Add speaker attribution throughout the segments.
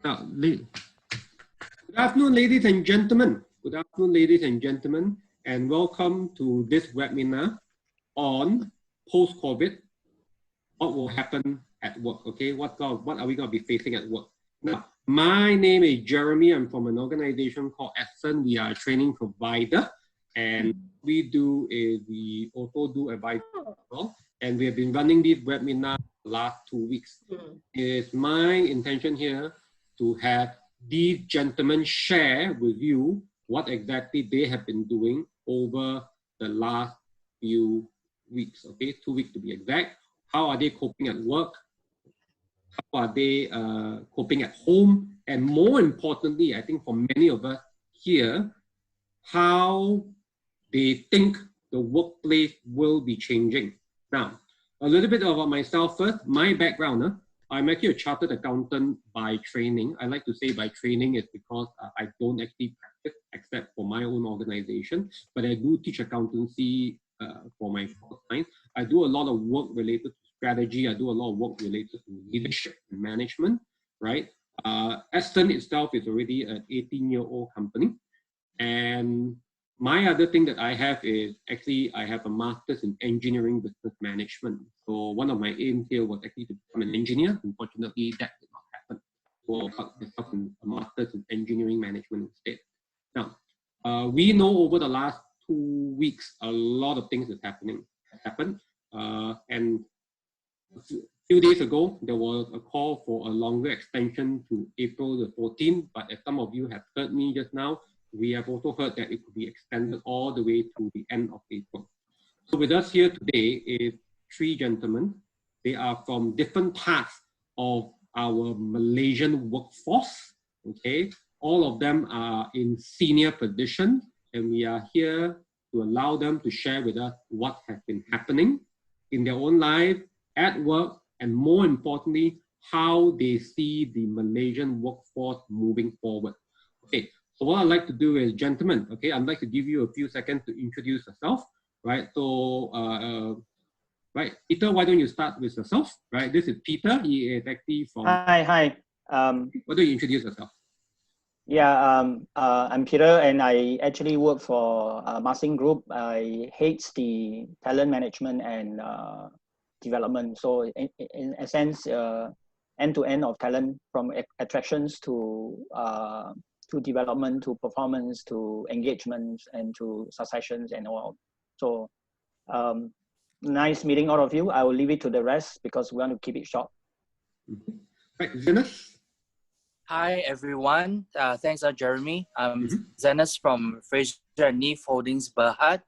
Speaker 1: Now, good afternoon, ladies and gentlemen. Good afternoon, ladies and gentlemen, and welcome to this webinar on post-COVID. What will happen at work? Okay, what are we going to be facing at work? Now, my name is Jeremy. I'm from an organization called Edson. We are a training provider, and we do is we also do advice as well. And we have been running this webinar the last 2 weeks. It's my intention here to have these gentlemen share with you what exactly they have been doing over the last few weeks, okay, 2 weeks to be exact. How are they coping at work? How are they coping at home? And more importantly, I think for many of us here, how they think the workplace will be changing. Now, a little bit about myself first. My background, I'm actually a chartered accountant by training. I like to say by training is because I don't actually practice except for my own organization, but I do teach accountancy for my first time. I do a lot of work related to strategy. I do a lot of work related to leadership and management, right? Aston itself is already an 18-year-old company. And my other thing that I have is actually I have a master's in engineering business management. So one of my aims here was actually to become an engineer. Unfortunately, that did not happen. So I got a master's in engineering management instead. Now, we know over the last 2 weeks, a lot of things happened. And a few days ago, there was a call for a longer extension to April the 14th. But as some of you have heard me just now, we have also heard that it could be extended all the way to the end of April. So with us here today is 3 gentlemen. They are from different parts of our Malaysian workforce, okay? All of them are in senior positions, and we are here to allow them to share with us what has been happening in their own life, at work, and more importantly, how they see the Malaysian workforce moving forward. Okay. So what I'd like to do is, gentlemen, okay, I'd like to give you a few seconds to introduce yourself, right? So, right, Peter, why don't you start with yourself, right? This is Peter. He is actually from...
Speaker 2: Hi.
Speaker 1: Why don't you introduce yourself?
Speaker 2: Yeah, I'm Peter, and I actually work for Marsing Group. I hate the talent management and development. So in a sense, end-to-end of talent from attractions to development, to performance, to engagements, and to successions and all. So nice meeting all of you. I will leave it to the rest because we want to keep it short.
Speaker 1: Right, Zenas?
Speaker 3: Hi, everyone. Thanks, Jeremy. I'm Zenas from Fraser and Neef Holdings Berhad.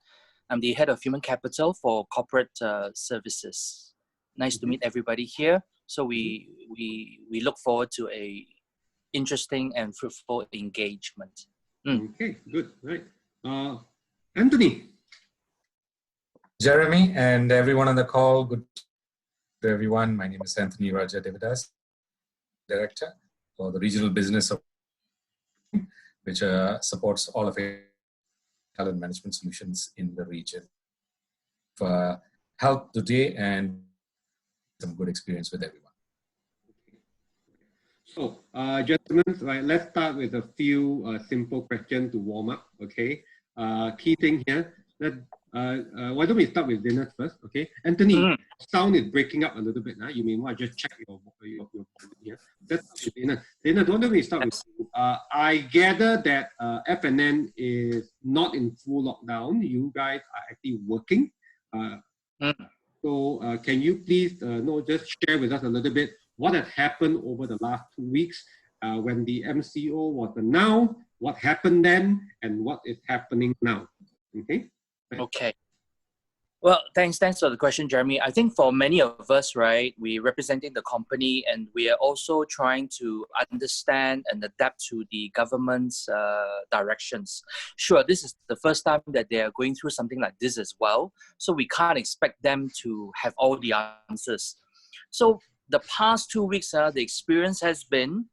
Speaker 3: I'm the head of human capital for corporate services. Nice to meet everybody here. So we look forward to a interesting and fruitful engagement.
Speaker 1: Okay, good, right. Anthony.
Speaker 4: Jeremy and everyone on the call, good to everyone. My name is Anthony Raja Devadas, Director for the Regional Business of which supports all of our talent management solutions in the region. For help today and some good experience with everyone.
Speaker 1: So, gentlemen, right, let's start with a few simple questions to warm up, okay? Key thing here, why don't we start with Zenas first, okay? Anthony, sound is breaking up a little bit. You may want to just check your here. That's Zenas. Zenas, why don't we start with you? I gather that FNN is not in full lockdown. You guys are actually working. So can you please just share with us a little bit what has happened over the last 2 weeks when the MCO was announced, what happened then, and what is happening now? Okay.
Speaker 3: Okay. Well, thanks for the question, Jeremy. I think for many of us, right, we're representing the company and we are also trying to understand and adapt to the government's directions. Sure, this is the first time that they are going through something like this as well. So we can't expect them to have all the answers. So the past 2 weeks, the experience has been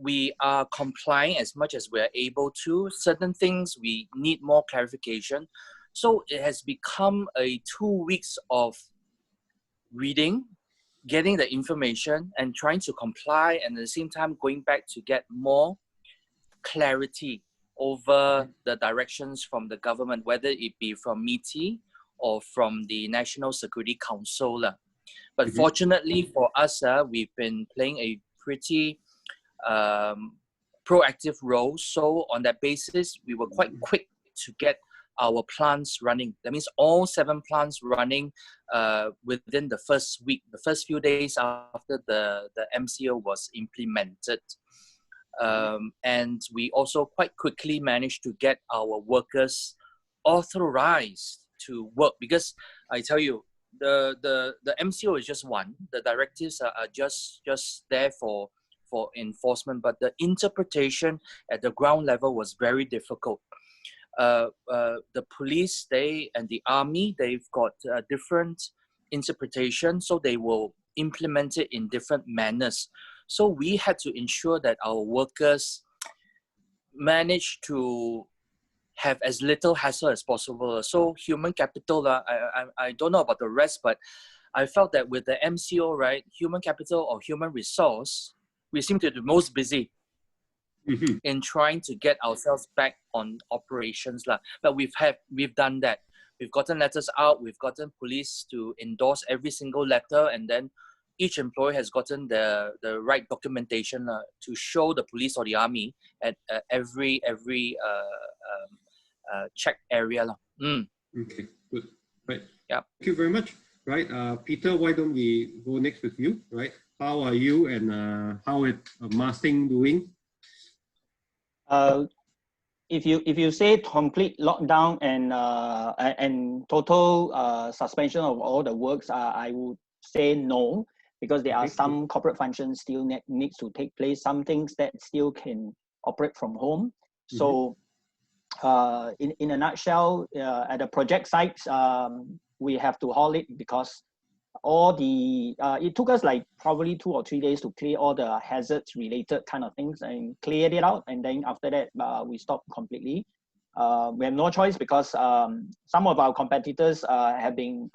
Speaker 3: we are complying as much as we're able to. Certain things we need more clarification. So it has become a 2 weeks of reading, getting the information and trying to comply, and at the same time going back to get more clarity over the directions from the government, whether it be from MITI or from the National Security Council. But fortunately for us, we've been playing a pretty proactive role. So on that basis, we were quite quick to get our plants running. That means all 7 plants running within the first week, the first few days after the MCO was implemented. And we also quite quickly managed to get our workers authorized to work, because I tell you, the MCO is just one. The directives are just there for enforcement, but the interpretation at the ground level was very difficult. The police, and the army, they've got different interpretation, so they will implement it in different manners. So we had to ensure that our workers managed to have as little hassle as possible. So human capital, I don't know about the rest, but I felt that with the MCO, right, human capital or human resource, we seem to be most busy in trying to get ourselves back on operations. But we've done that. We've gotten letters out, we've gotten police to endorse every single letter, and then each employee has gotten the right documentation to show the police or the army at every check area.
Speaker 1: Okay, good. Right.
Speaker 3: Yeah.
Speaker 1: Thank you very much. Right, Peter, why don't we go next with you? Right, how are you, and how is Masing doing?
Speaker 2: If you say complete lockdown and total suspension of all the works, I would say no, because there are some corporate functions still needs to take place, some things that still can operate from home. So in a nutshell, at the project sites, we have to halt it because all the it took us like probably 2 or 3 days to clear all the hazards related kind of things and cleared it out, and then after that we stopped completely. We have no choice because some of our competitors have been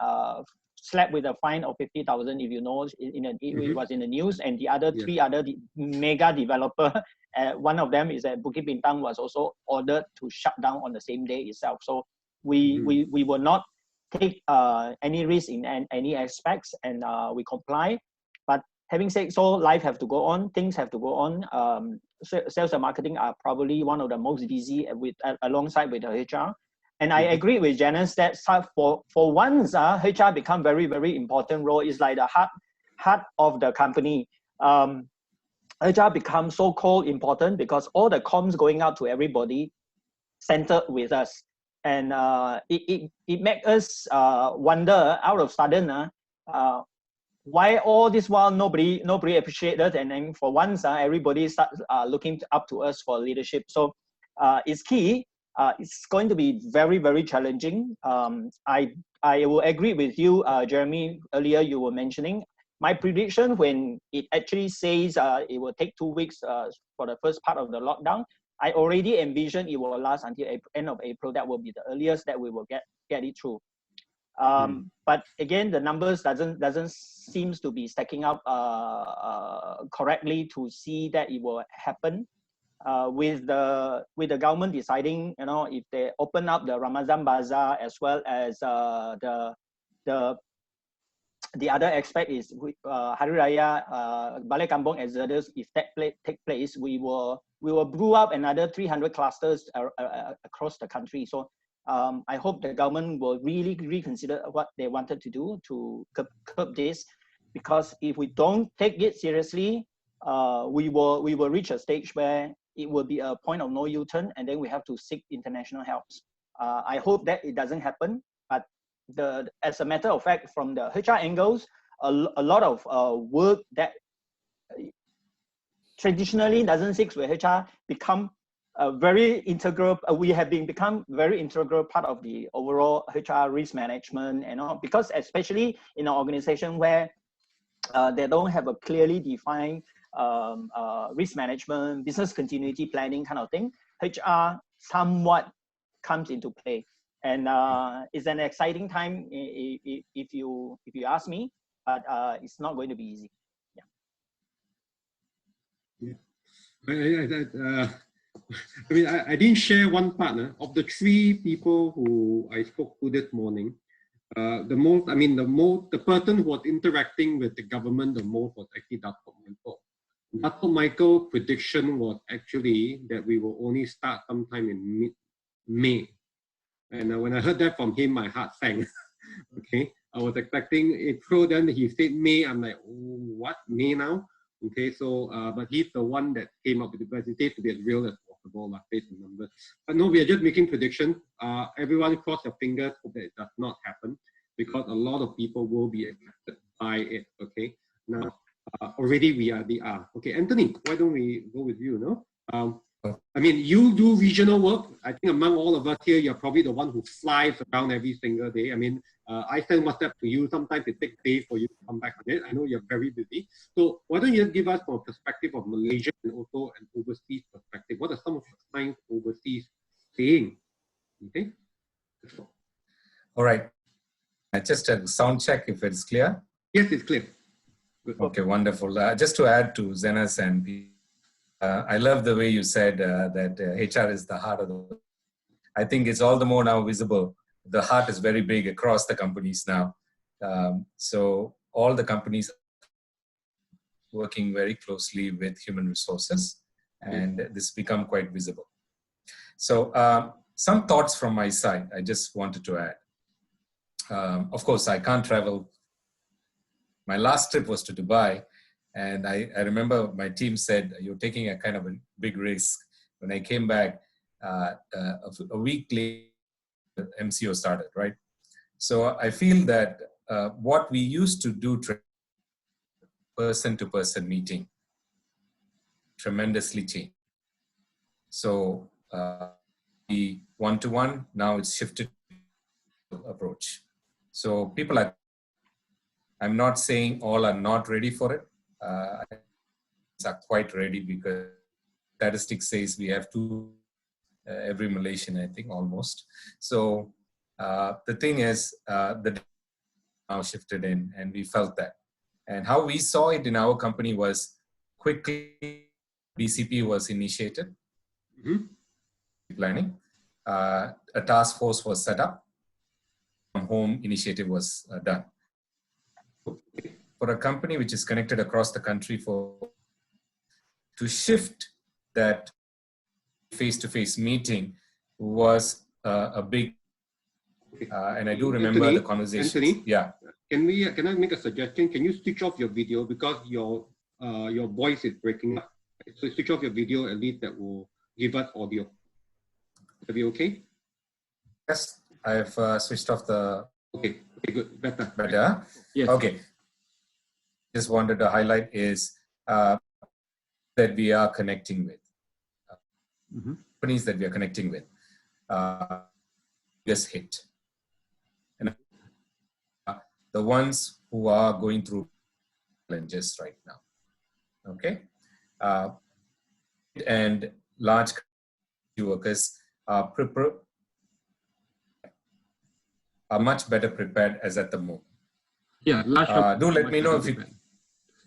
Speaker 2: slapped with a fine of 50,000, if you know, it was in the news, and the other 3 other mega developer, one of them is at Bukit Bintang, was also ordered to shut down on the same day itself. So we will not take any risk in any aspects, and we comply. But having said so, life have to go on, things have to go on. Sales and marketing are probably one of the most busy alongside with the HR. And I agree with Janice that for once, HR become very, very important role. It's like the heart of the company. HR becomes so-called important because all the comms going out to everybody centered with us. And it makes us wonder out of sudden why all this while nobody appreciates us, and then for once everybody starts looking up to us for leadership. So it's key. It's going to be very, very challenging. I will agree with you, Jeremy. Earlier you were mentioning my prediction when it actually says it will take 2 weeks for the first part of the lockdown. I already envision it will last until end of April. That will be the earliest that we will get it through. But again, the numbers doesn't seems to be stacking up correctly to see that it will happen. With the government deciding, if they open up the Ramadan Bazaar as well as the other aspect is Hari Raya, Balai Kampung Exodus, if that take place, we will brew up another 300 clusters across the country. So I hope the government will really reconsider what they wanted to do to curb this, because if we don't take it seriously, we will reach a stage where it will be a point of no U-turn, and then we have to seek international help. I hope that it doesn't happen, but as a matter of fact, from the HR angles, a lot of work that traditionally doesn't sit with HR become a very integral. We have become very integral part of the overall HR risk management, and all, because especially in an organization where they don't have a clearly defined risk management, business continuity planning kind of thing, HR somewhat comes into play. And it's an exciting time if you ask me. but it's not going to be easy.
Speaker 1: I didn't share one partner of the 3 people who I spoke to this morning. The person who was interacting with the government the most was actually Dr. Michael. Dr. Michael's prediction was actually that we will only start sometime in mid-May. And when I heard that from him, my heart sank. Okay, I was expecting April, then he said May. I'm like, oh, what, May now? Okay, so, but he's the one that came up with the budget to be as real as possible, based on numbers. But no, we are just making predictions. Everyone cross your fingers, hope that it does not happen, because a lot of people will be affected by it, okay? Now, already we are. Okay, Anthony, why don't we go with you, no? You do regional work. I think among all of us here, you're probably the one who flies around every single day. I send WhatsApp to you. Sometimes it takes days for you to come back on it. I know you're very busy. So why don't you give us from a perspective of Malaysia and also an overseas perspective? What are some of your clients overseas saying? Okay.
Speaker 4: All right. Just a sound check if it's clear.
Speaker 1: Yes, it's clear. Good.
Speaker 4: Okay, wonderful. Just to add to Zenas and I love the way you said that HR is the heart of the. I think it's all the more now visible. The heart is very big across the companies now. So all the companies working very closely with human resources, and this become quite visible. So some thoughts from my side, I just wanted to add. Of course, I can't travel. My last trip was to Dubai. And I remember my team said, you're taking a kind of a big risk. When I came back, a week later, the MCO started, right? So I feel that what we used to do, person-to-person meeting, tremendously changed. So the one-to-one, now it's shifted approach. So people are, I'm not saying all are not ready for it. Are quite ready, because statistics says we have 2 every Malaysian, I think, almost. So the thing is, the now shifted in, and we felt that. And how we saw it in our company was quickly BCP was initiated, planning. A task force was set up. From home initiative was done. For a company which is connected across the country, to shift that face-to-face meeting was a big, and I do remember Anthony, the conversations.
Speaker 1: Anthony,
Speaker 4: yeah.
Speaker 1: Can I make a suggestion? Can you switch off your video, because your voice is breaking up? So switch off your video, at least that will give us audio. Will be okay?
Speaker 4: Yes, I've switched off the.
Speaker 1: Okay, good, better.
Speaker 4: Better.
Speaker 1: Yes.
Speaker 4: Okay. Just wanted to highlight is that we are connecting with companies that we are connecting with. Just hit, and the ones who are going through challenges right now. Okay, and large workers are much better prepared as at the moment.
Speaker 1: Yeah,
Speaker 4: do let me know if you.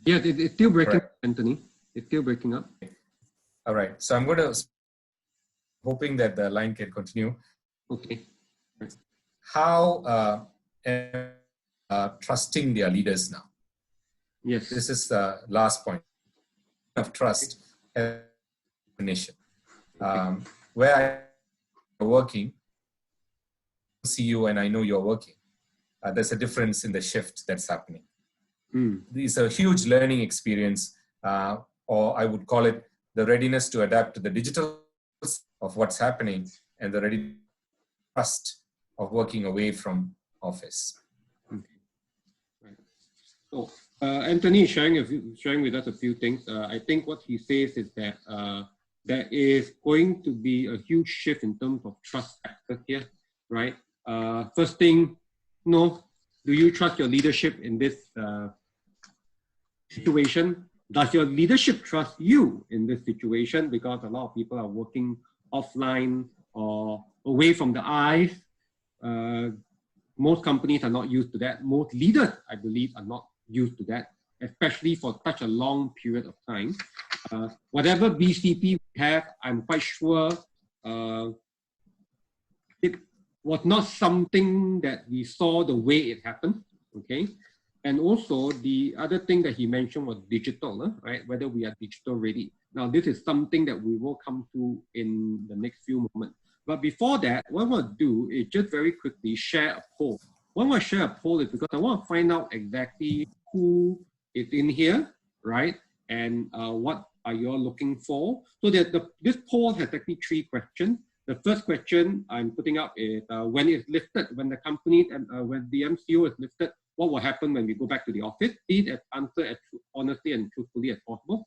Speaker 1: Yeah, it's still breaking up, Anthony. It's still breaking up.
Speaker 4: All right. So I'm going to, hoping that the line can continue.
Speaker 1: Okay.
Speaker 4: How trusting their leaders now?
Speaker 1: Yes.
Speaker 4: This is the last point of trust as a nation. Where I'm working, I see you and I know you're working. There's a difference in the shift that's happening. It's a huge learning experience, or I would call it the readiness to adapt to the digital of what's happening, and the ready trust of working away from office.
Speaker 1: Okay. Right. So Anthony is sharing with us a few things. I think what he says is that there is going to be a huge shift in terms of trust factor here, right? First thing, do you trust your leadership in this situation? Does your leadership trust you in this situation? Because a lot of people are working offline or away from the eyes. Most companies are not used to that. Most leaders, I believe, are not used to that, especially for such a long period of time. Whatever BCP we have, I'm quite sure it was not something that we saw the way it happened, okay? And also the other thing that he mentioned was digital, right? Whether we are digital ready. Now, this is something that we will come to in the next few moments. But before that, what I want to do is just very quickly share a poll. Why I want to share a poll is because I want to find out exactly who is in here, right? And what are you all looking for? So that this poll has actually 3 questions. The first question I'm putting up is when it's lifted, when the company and when the MCO is lifted, what will happen when we go back to the office? Please answer as honestly and truthfully as possible.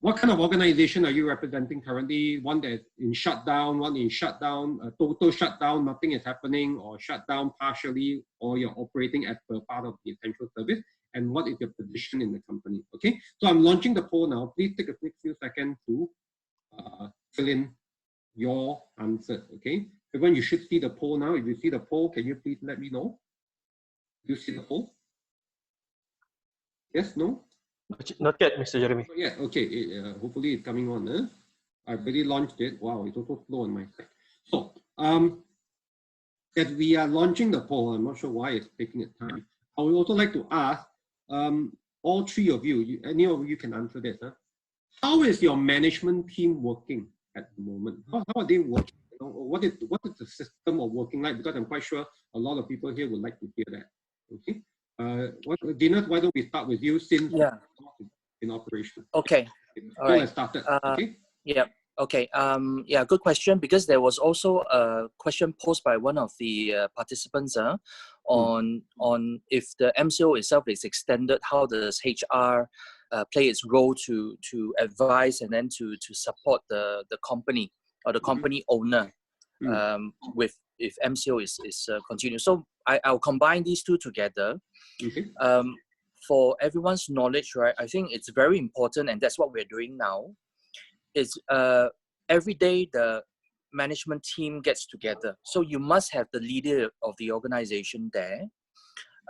Speaker 1: What kind of organization are you representing currently? One that is in shutdown, one in shutdown, a total shutdown, nothing is happening, or shutdown partially, or you're operating as per part of the essential service, and what is your position in the company, okay? So I'm launching the poll now. Please take a quick few seconds to fill in your answer, okay? Everyone, you should see the poll now. If you see the poll, can you please let me know? Do you see the poll? Yes, no?
Speaker 5: Not yet, Mr. Jeremy.
Speaker 1: Not yet, okay. Hopefully it's coming on. I've already launched it. Wow, it's also slow on my side. So, as we are launching the poll, I'm not sure why it's taking its time. I would also like to ask all 3 of you, any of you can answer this. How is your management team working at the moment? How are they working? You know, what is the system of working like? Because I'm quite sure a lot of people here would like to hear that. Okay. Dina, why don't we start with you since in operation?
Speaker 3: Okay. All right.
Speaker 1: Started. Okay.
Speaker 3: Yeah. Okay. Yeah. Good question, because there was also a question posed by one of the participants on if the MCO itself is extended, how does HR play its role to advise and then to support the company or the company owner with if MCO is continued. So I'll combine these 2 together.
Speaker 1: Okay.
Speaker 3: For everyone's knowledge, right? I think it's very important, and that's what we're doing now. Is every day the management team gets together. So you must have the leader of the organization there.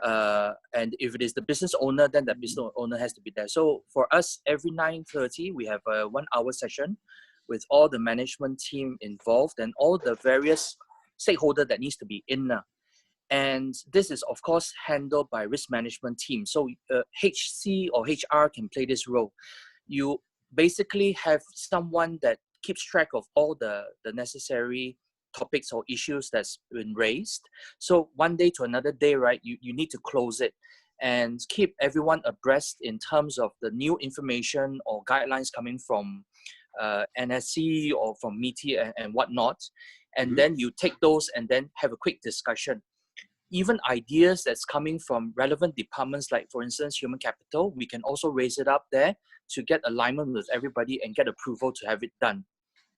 Speaker 3: And if it is the business owner, then the business owner has to be there. So for us, every 9:30, we have a 1-hour session with all the management team involved and all the various stakeholders that needs to be in. And this is, of course, handled by risk management team. So HC or HR can play this role. You basically have someone that keeps track of all the necessary topics or issues that's been raised. So one day to another day, right, you need to close it and keep everyone abreast in terms of the new information or guidelines coming from NSC or from MITI and whatnot. And then you take those and then have a quick discussion. Even ideas that's coming from relevant departments, like for instance, human capital, we can also raise it up there to get alignment with everybody and get approval to have it done.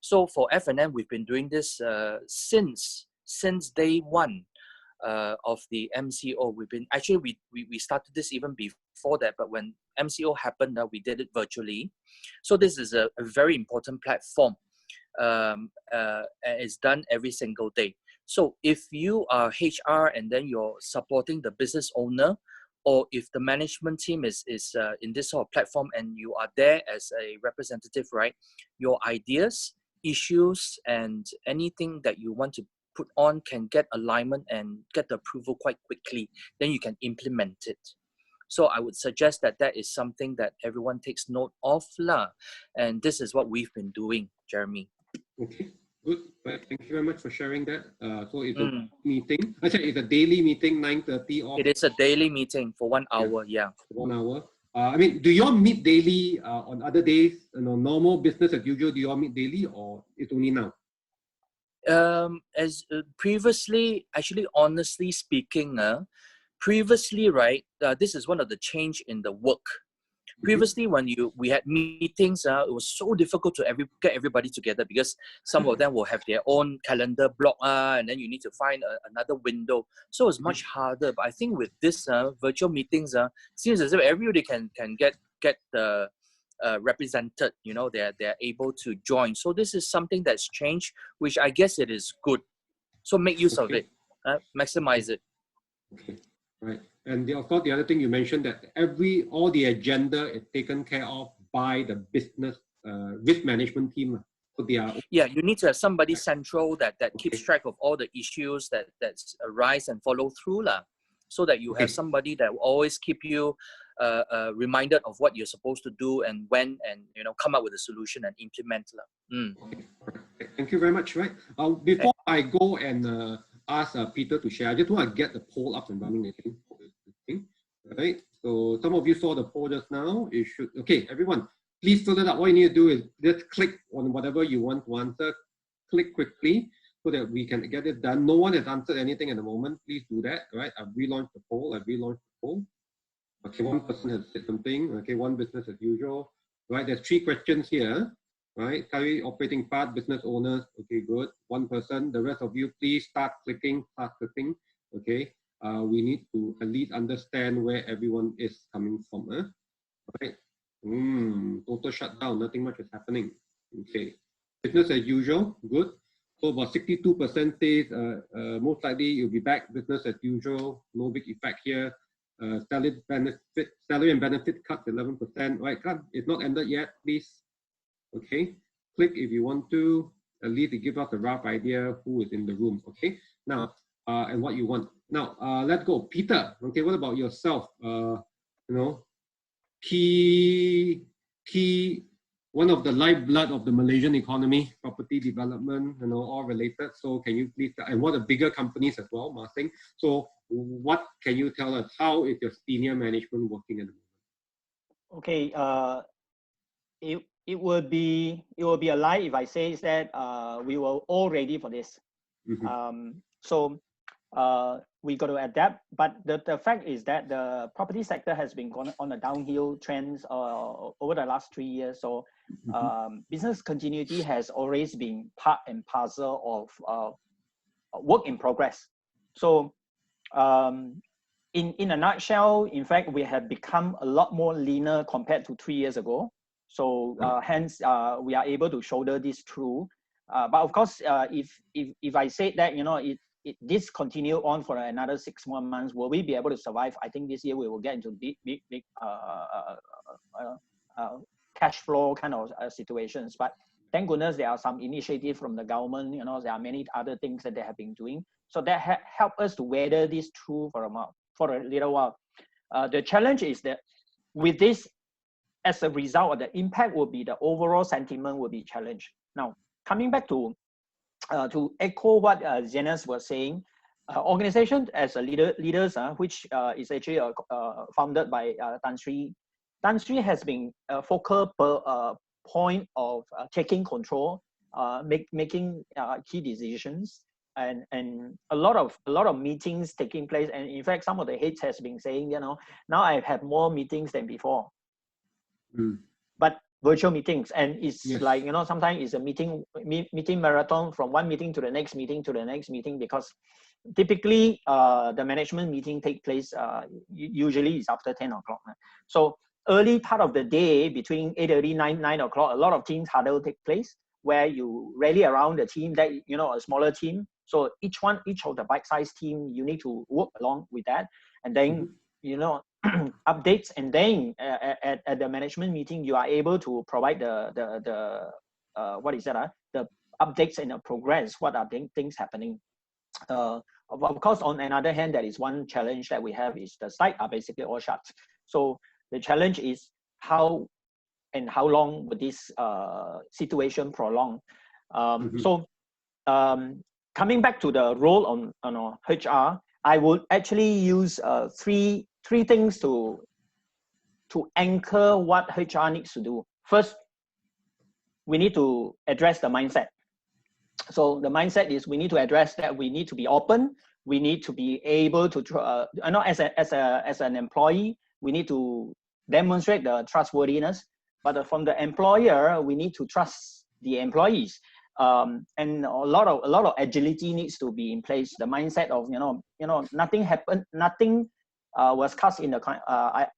Speaker 3: So for F&M, we've been doing this since day 1 of the MCO. We've been actually we started this even before that, but when MCO happened, we did it virtually. So this is a very important platform. It's done every single day. So if you are HR and then you're supporting the business owner, or if the management team is in this sort of platform and you are there as a representative, right, your ideas, issues, and anything that you want to put on can get alignment and get the approval quite quickly. Then you can implement it. So I would suggest that is something that everyone takes note of. And this is what we've been doing, Jeremy.
Speaker 1: Okay. Good. Thank you very much for sharing that. So it's a meeting. I said it's a daily meeting, 9:30.
Speaker 3: It is a daily meeting for 1 hour. Yeah. 1
Speaker 1: hour. I mean, do you all meet daily on other days? You know, normal business as usual. Do you all meet daily, or it's only now?
Speaker 3: As previously, actually, honestly speaking, previously, right? This is one of the change in the work. Previously, when we had meetings, it was so difficult to get everybody together because some of them will have their own calendar block, and then you need to find another window. So it's much harder. But I think with this virtual meetings, seems as if everybody can get represented. You know, they're able to join. So this is something that's changed, which I guess it is good. So make use of it, maximize it.
Speaker 1: Okay. Right. And of course, the other thing you mentioned that all the agenda is taken care of by the business risk management team. So they are,
Speaker 3: yeah, you need to have somebody central that keeps track of all the issues that arise and follow through lah, so that you have somebody that will always keep you reminded of what you're supposed to do and when, and come up with a solution and implement lah.
Speaker 1: Okay. Thank you very much. Right. Before I go and ask Peter to share, I just want to get the poll up and running again. Right. So some of you saw the poll just now. It should. Okay, everyone, please fill it up. What you need to do is just click on whatever you want to answer. Click quickly so that we can get it done. No one has answered anything at the moment. Please do that. Right. I've relaunched the poll. Okay, one person has said something. Okay, one business as usual. Right. There's 3 questions here. Right, carry operating part, business owners. Okay, good. One person. The rest of you, please start clicking. Okay. We need to at least understand where everyone is coming from. Right. Total shutdown. Nothing much is happening. Okay. Business as usual. Good. So about 62% says most likely you'll be back. Business as usual. No big effect here. Salary and benefit cuts 11%. Right. It's not ended yet. Please. Okay, click if you want to, at least to give us a rough idea who is in the room. Okay, now and what you want. Now let's go, Peter. Okay, what about yourself? Key one of the lifeblood of the Malaysian economy, property development, all related. So can you please, and what are bigger companies as well, Martin? So what can you tell us? How is your senior management working at the moment?
Speaker 2: Okay, it will be a lie if I say that we were all ready for this. So we got to adapt. But the fact is that the property sector has been going on a downhill trends over the last 3 years. So business continuity has always been part and parcel of work in progress. So in a nutshell, in fact, we have become a lot more leaner compared to 3 years ago. So hence we are able to shoulder this through. But of course, if I say that this continue on for another 6 more months, will we be able to survive? I think this year we will get into big cash flow kind of situations. But thank goodness there are some initiatives from the government. There are many other things that they have been doing. So that help us to weather this through for a little while. The challenge is that with this, as a result, the impact will be the overall sentiment will be challenged. Now, coming back to echo what Zenas was saying, organization as a leaders, which is actually founded by Tan Sri. Tan Sri has been a focal point of taking control, making key decisions, and a lot of meetings taking place. And in fact, some of the heads has been saying, now I've had more meetings than before. But virtual meetings, and it's like sometimes it's a meeting marathon from one meeting to the next meeting because typically the management meeting take place usually is after 10 o'clock. So early part of the day between 8:30 9 o'clock, a lot of teams huddle take place where you rally around the team that a smaller team. So each of the bite-sized team, you need to work along with that, and then updates, and then at the management meeting you are able to provide the updates and the progress, what are things happening. Of course, on another hand, there is one challenge that we have is the sites are basically all shut. So the challenge is how long would this situation prolong. So coming back to the role on HR, I would actually use three things to anchor what HR needs to do. First, we need to address the mindset. So the mindset is we need to address that we need to be open. We need to be able to, as an employee, we need to demonstrate the trustworthiness. But from the employer, we need to trust the employees. And a lot of agility needs to be in place. The mindset of nothing happened, nothing was cast in the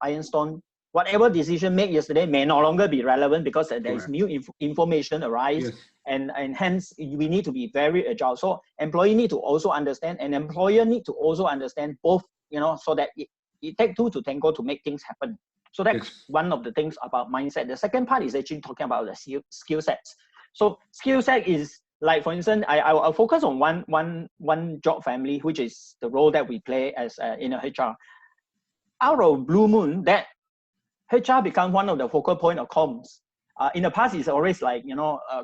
Speaker 2: ironstone. Whatever decision made yesterday may no longer be relevant because there is new information arise, and hence we need to be very agile. So employee need to also understand, and employer need to also understand both so that it takes two to tango to make things happen. So that's one of the things about mindset. The second part is actually talking about the skill sets. So skill set is like, for instance, I'll focus on one job family, which is the role that we play as in a HR. Out of blue moon, that HR become one of the focal point of comms. In the past, it's always like,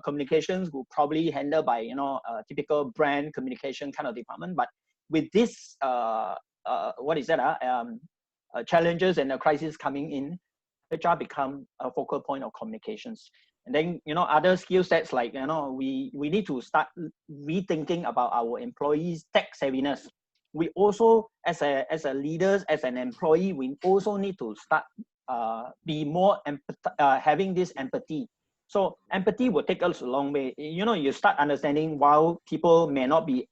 Speaker 2: communications will probably handled by, a typical brand communication kind of department. But with this, challenges and the crisis coming in, HR become a focal point of communications. And then, other skill sets like, we need to start rethinking about our employees' tech savviness. We also, as a leaders, as an employee, we also need to start be more having this empathy. So empathy will take us a long way. You start understanding why people may not be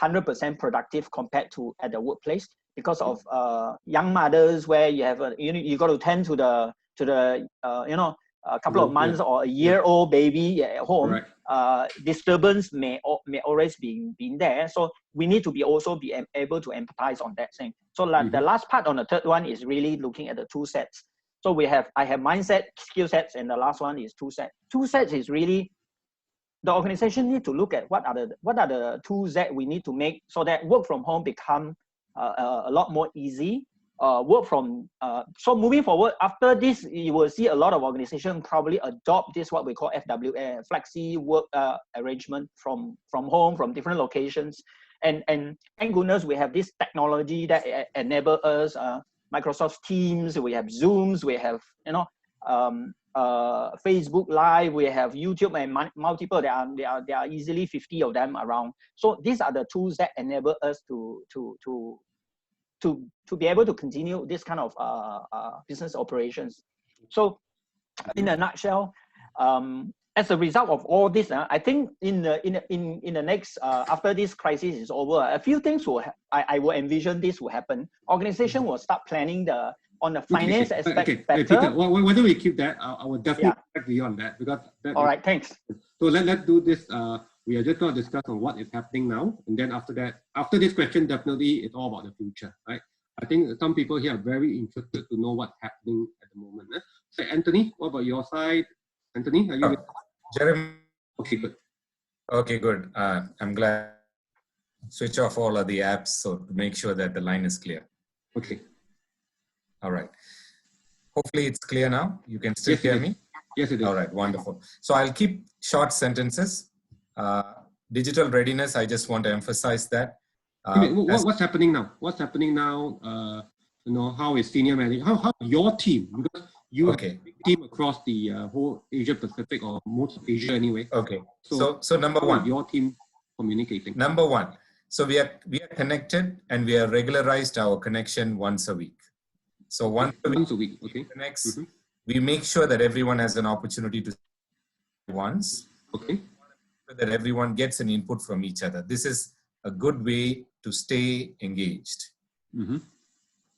Speaker 2: 100% productive compared to at the workplace because of young mothers where you have you got to tend to the a couple of months or a year-old baby at home. Right. Disturbance may always be there. So we need to be able to empathize on that thing. So the last part on the third one is really looking at the two sets. So I have mindset, skill sets, and the last one is two sets. Two sets is really the organization need to look at what are the tools that we need to make so that work from home become a lot more easy. So moving forward, after this, you will see a lot of organizations probably adopt this, what we call FWA, flexi work arrangement from home, from different locations. And thank goodness we have this technology that enable us, Microsoft Teams, we have Zooms, we have, Facebook Live, we have YouTube and multiple, there are easily 50 of them around. So these are the tools that enable us to be able to continue this kind of business operations. So in a nutshell, as a result of all this, I think in the next after this crisis is over, a few things I will envision this will happen. Organization will start planning on the finance aspect better.
Speaker 1: Peter, why don't we keep that? I will definitely back to you on that because.
Speaker 2: All right, thanks.
Speaker 1: So let's do this. We are just going to discuss on what is happening now, and then after that, after this question, definitely it's all about the future, right? I think some people here are very interested to know what's happening at the moment. So Anthony, what about your side? Anthony, are you?
Speaker 4: Jeremy.
Speaker 1: Okay, good.
Speaker 4: Okay, good. I'm glad. Switch off all of the apps so to make sure that the line is clear.
Speaker 1: Okay.
Speaker 4: All right. Hopefully it's clear now. You can still hear me?
Speaker 1: Yes, it is.
Speaker 4: All right, wonderful. So I'll keep short sentences. Digital readiness, I just want to emphasize that.
Speaker 1: What's happening now? What's happening now? How is senior management? How your team? Because you have a big team across the whole Asia Pacific or most of Asia anyway.
Speaker 4: Okay. So number one,
Speaker 1: your team communicating.
Speaker 4: Number one. So we are connected and we are regularized our connection once a week. So once a week. Okay. Connects. We make sure that everyone has an opportunity to once.
Speaker 1: Okay.
Speaker 4: So that everyone gets an input from each other. This is a good way to stay engaged.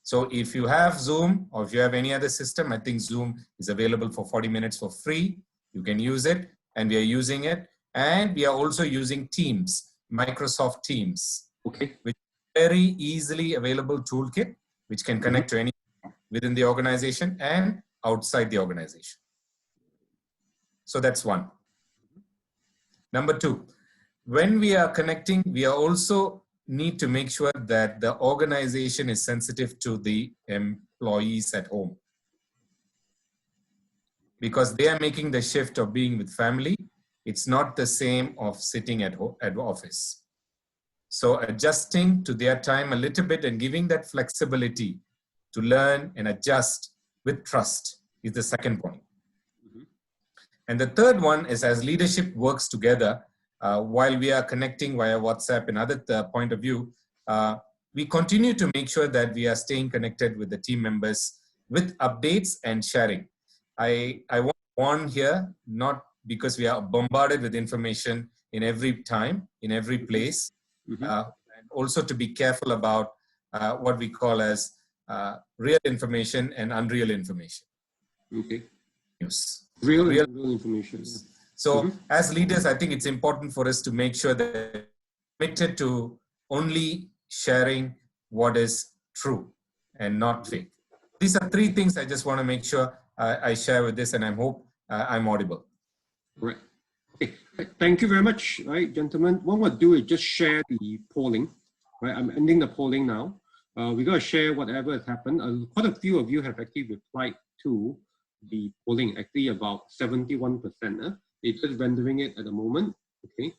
Speaker 4: So if you have Zoom or if you have any other system, I think Zoom is available for 40 minutes for free. You can use it and we are using it. And we are also using Teams, Microsoft Teams.
Speaker 1: Okay.
Speaker 4: Which is very easily available toolkit, which can connect to anyone within the organization and outside the organization. So that's one. Number two, when we are connecting, we are also need to make sure that the organization is sensitive to the employees at home. Because they are making the shift of being with family. It's not the same of sitting at office. So adjusting to their time a little bit and giving that flexibility to learn and adjust with trust is the second point. And the third one is as leadership works together, while we are connecting via WhatsApp and other point of view, we continue to make sure that we are staying connected with the team members with updates and sharing. I want to warn here, not because we are bombarded with information in every time, in every place, and also to be careful about what we call as real information and unreal information.
Speaker 1: Okay.
Speaker 4: News.
Speaker 1: Real information.
Speaker 4: So as leaders, I think it's important for us to make sure that we're committed to only sharing what is true and not fake. These are three things I just want to make sure I share with this, and I hope I'm audible.
Speaker 1: Right. Okay. Thank you very much, right, gentlemen. What we'll do is just share the polling. Right, I'm ending the polling now. We're going to share whatever has happened. Quite a few of you have actually replied to the polling. Actually, about 71%. It's just rendering it at the moment. Okay.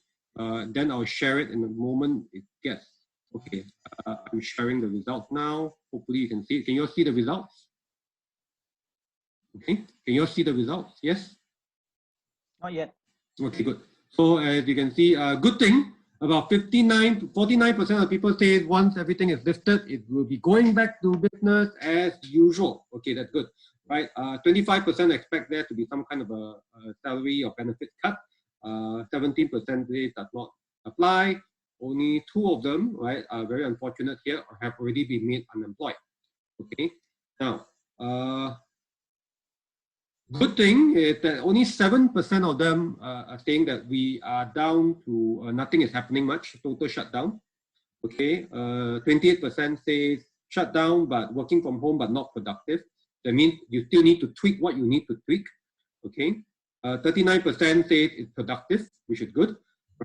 Speaker 1: Then I'll share it in the moment it gets. Okay. I'm sharing the results now. Hopefully you can see it. Can you all see the results? Okay. Can you all see the results? Yes?
Speaker 2: Not yet.
Speaker 1: Okay, good. So as you can see, good thing, about 49% of people say once everything is lifted, it will be going back to business as usual. Okay, that's good, right? 25% expect there to be some kind of a salary or benefit cut. 17% say does not apply. Only 2 of them, right, are very unfortunate here, or have already been made unemployed. Okay, now, good thing is that only 7% of them are saying that we are down to nothing is happening much, total shutdown. Okay, 28% says shut down but working from home but not productive. That means you still need to tweak what you need to tweak. Okay, 39% says it's productive, which is good,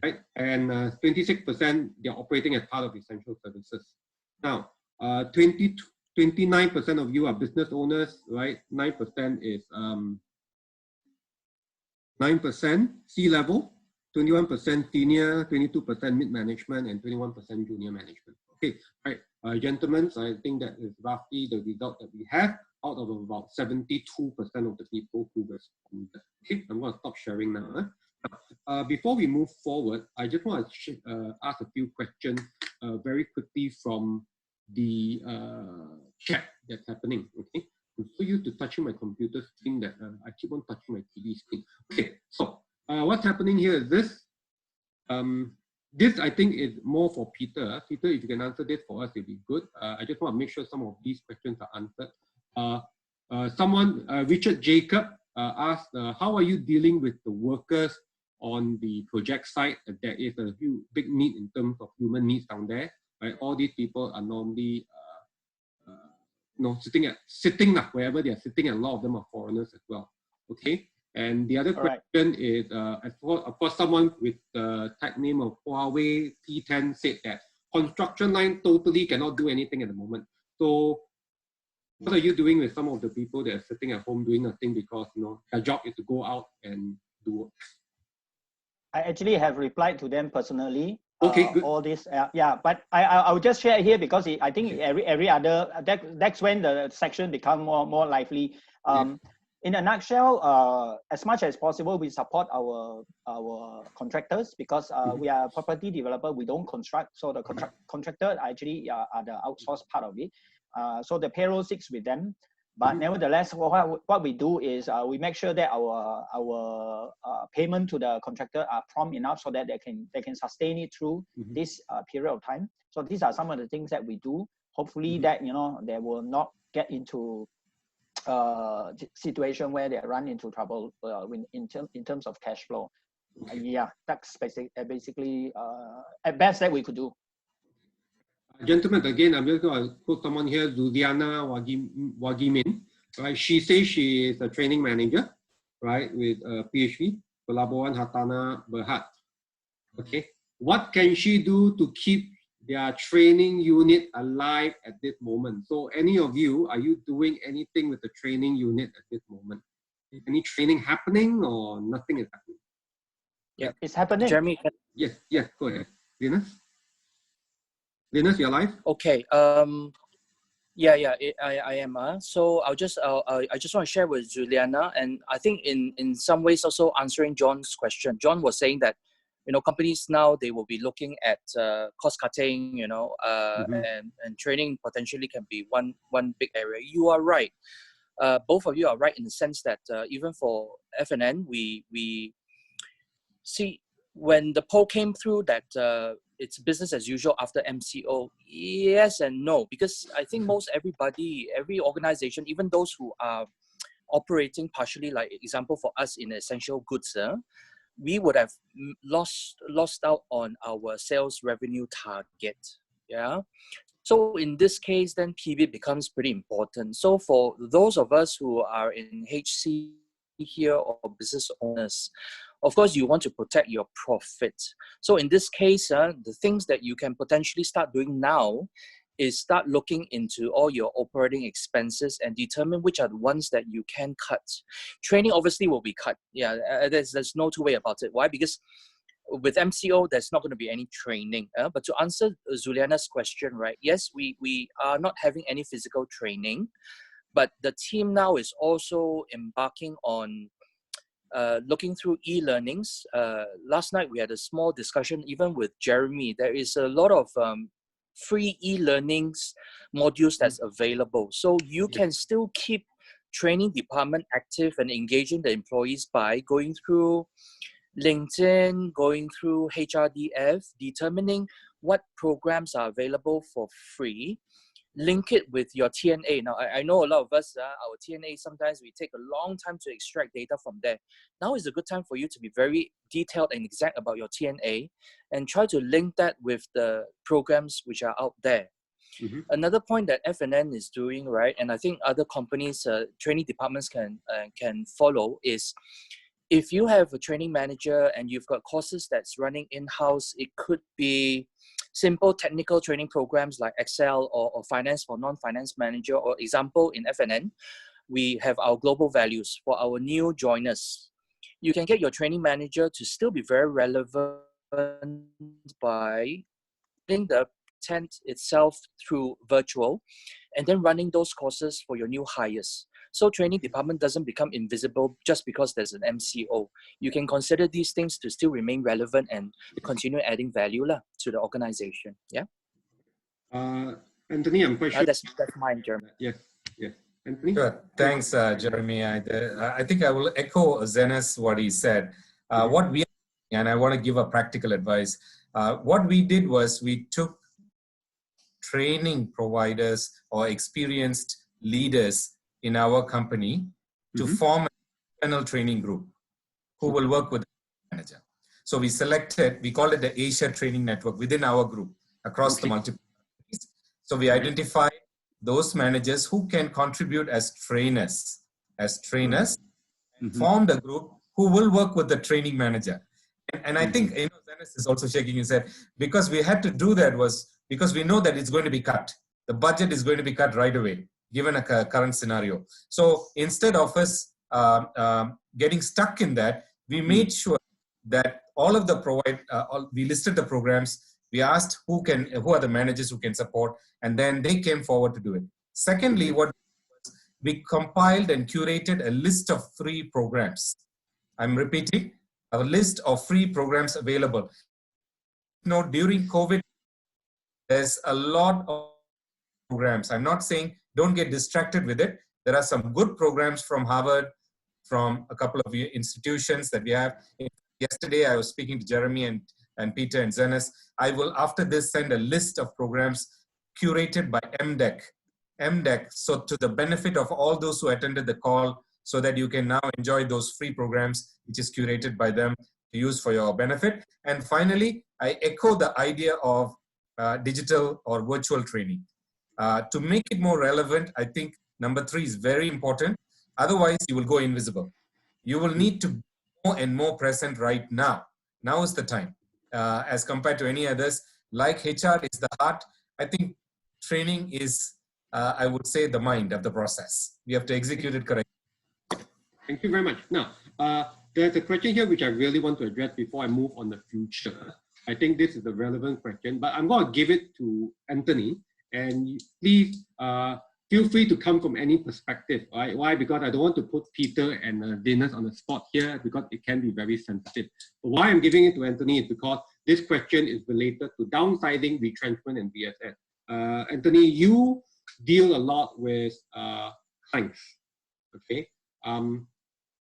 Speaker 1: right? And 26% they're operating as part of essential services. Now, 29% of you are business owners, right? 9% is 9% C-level, 21% senior, 22% mid-management, and 21% junior management. Okay, right, gentlemen, so I think that is roughly the result that we have out of about 72% of the people who responded. Okay, I'm going to stop sharing now. Before we move forward, I just want to ask a few questions very quickly from the chat that's happening. Okay, I'm so used to touching my computer screen that I keep on touching my TV screen. Okay, so what's happening here is this. This I think is more for Peter. Peter, if you can answer this for us, it'd be good. I just want to make sure some of these questions are answered. Richard Jacob asked, how are you dealing with the workers on the project site? There is a big need in terms of human needs down there. Right? All these people are normally sitting wherever they are sitting, and a lot of them are foreigners as well. Okay. And the other question is, of course, someone with the tag name of Huawei P10 said that construction line totally cannot do anything at the moment. So what are you doing with some of the people that are sitting at home doing nothing because their job is to go out and do work?
Speaker 2: I actually have replied to them personally.
Speaker 1: Okay, good.
Speaker 2: All this, yeah, but I'll just share here because I think every other that's when the section become more lively. In a nutshell, as much as possible, we support our contractors because we are a property developer. We don't construct, so the contractor actually are the outsourced part of it. So the payroll sits with them. But nevertheless, what we do is we make sure that our payment to the contractor are prompt enough so that they can sustain it through this period of time. So these are some of the things that we do. Hopefully that they will not get into situation where they run into trouble in terms of cash flow. Yeah, that's basically at best that we could do.
Speaker 1: Gentlemen, again, I'm just going to put someone here, Zuliana Wagimin. Right? She says she is a training manager, right, with PhD, Pelabuhan Hartanah Berhad. Okay, what can she do to keep their training unit alive at this moment? So any of you, are you doing anything with the training unit at this moment? Is any training happening or nothing is happening?
Speaker 3: Yeah,
Speaker 2: it's happening.
Speaker 3: Jeremy.
Speaker 1: Yes, go ahead. Linus, you're live?
Speaker 3: Okay. I am. So I just want to share with Juliana, and I think in some ways also answering John's question. John was saying that companies now, they will be looking at cost cutting, and training potentially can be one big area. You are right. Both of you are right in the sense that even for F&N, we see when the poll came through that it's business as usual after MCO. Yes and no, because I think every organization, even those who are operating partially, like example for us in essential goods, we would have lost out on our sales revenue target. Yeah. So in this case, then PB becomes pretty important. So for those of us who are in HC here or business owners, of course, you want to protect your profit. So in this case, the things that you can potentially start doing now is start looking into all your operating expenses and determine which are the ones that you can cut. Training obviously will be cut. Yeah, there's no two way about it. Why? Because with MCO, there's not going to be any training. But to answer Zuliana's question, right? Yes, we are not having any physical training, but the team now is also embarking on looking through e-learnings. Last night we had a small discussion even with Jeremy. There is a lot of free e-learnings modules that's available. So you can still keep training department active and engaging the employees by going through LinkedIn, going through HRDF, determining what programs are available for free, link it with your TNA. Now, I know a lot of us, our TNA, sometimes we take a long time to extract data from there. Now is a good time for you to be very detailed and exact about your TNA and try to link that with the programs which are out there. Mm-hmm. Another point that FNN is doing, right, and I think other companies, training departments can follow is, if you have a training manager and you've got courses that's running in-house, it could be simple technical training programs like Excel or finance for non-finance manager. Or example, in FNN, we have our global values for our new joiners. You can get your training manager to still be very relevant by doing the content itself through virtual and then running those courses for your new hires. So training department doesn't become invisible just because there's an MCO. You can consider these things to still remain relevant and continue adding value to the organization. Yeah.
Speaker 1: Anthony, I'm quite sure.
Speaker 3: That's mine, Jeremy.
Speaker 1: Yes. Anthony?
Speaker 4: Sure. Thanks, Jeremy. I think I will echo Zenas what he said. What we, and I want to give a practical advice. What we did was we took training providers or experienced leaders in our company to form an internal training group who will work with the manager. So we selected, we called it the Asia Training Network within our group across the multiple companies. So we identified those managers who can contribute as trainers, form the group who will work with the training manager. And I think, Dennis is also shaking his head, because we had to do that was because we know that it's going to be cut. The budget is going to be cut right away, given a current scenario. So instead of us getting stuck in that, we made sure that all of the we listed the programs, we asked who are the managers who can support, and then they came forward to do it. Secondly, we compiled and curated a list of free programs. I'm repeating, a list of free programs available. During COVID, there's a lot of programs. I'm not saying don't get distracted with it. There are some good programs from Harvard, from a couple of institutions that we have. Yesterday, I was speaking to Jeremy and Peter and Zenas. I will, after this, send a list of programs curated by MDEC, so to the benefit of all those who attended the call, so that you can now enjoy those free programs, which is curated by them to use for your benefit. And finally, I echo the idea of digital or virtual training. To make it more relevant, I think number 3 is very important. Otherwise, you will go invisible. You will need to be more and more present right now. Now is the time. As compared to any others, like HR is the heart, I think training is, I would say, the mind of the process. We have to execute it correctly.
Speaker 1: Thank you very much. Now, there's a question here which I really want to address before I move on the future. I think this is a relevant question, but I'm going to give it to Anthony. And please feel free to come from any perspective. Right? Why? Because I don't want to put Peter and Dennis on the spot here, because it can be very sensitive. But why I'm giving it to Anthony is because this question is related to downsizing, retrenchment, and VSS. Anthony, you deal a lot with clients. Okay.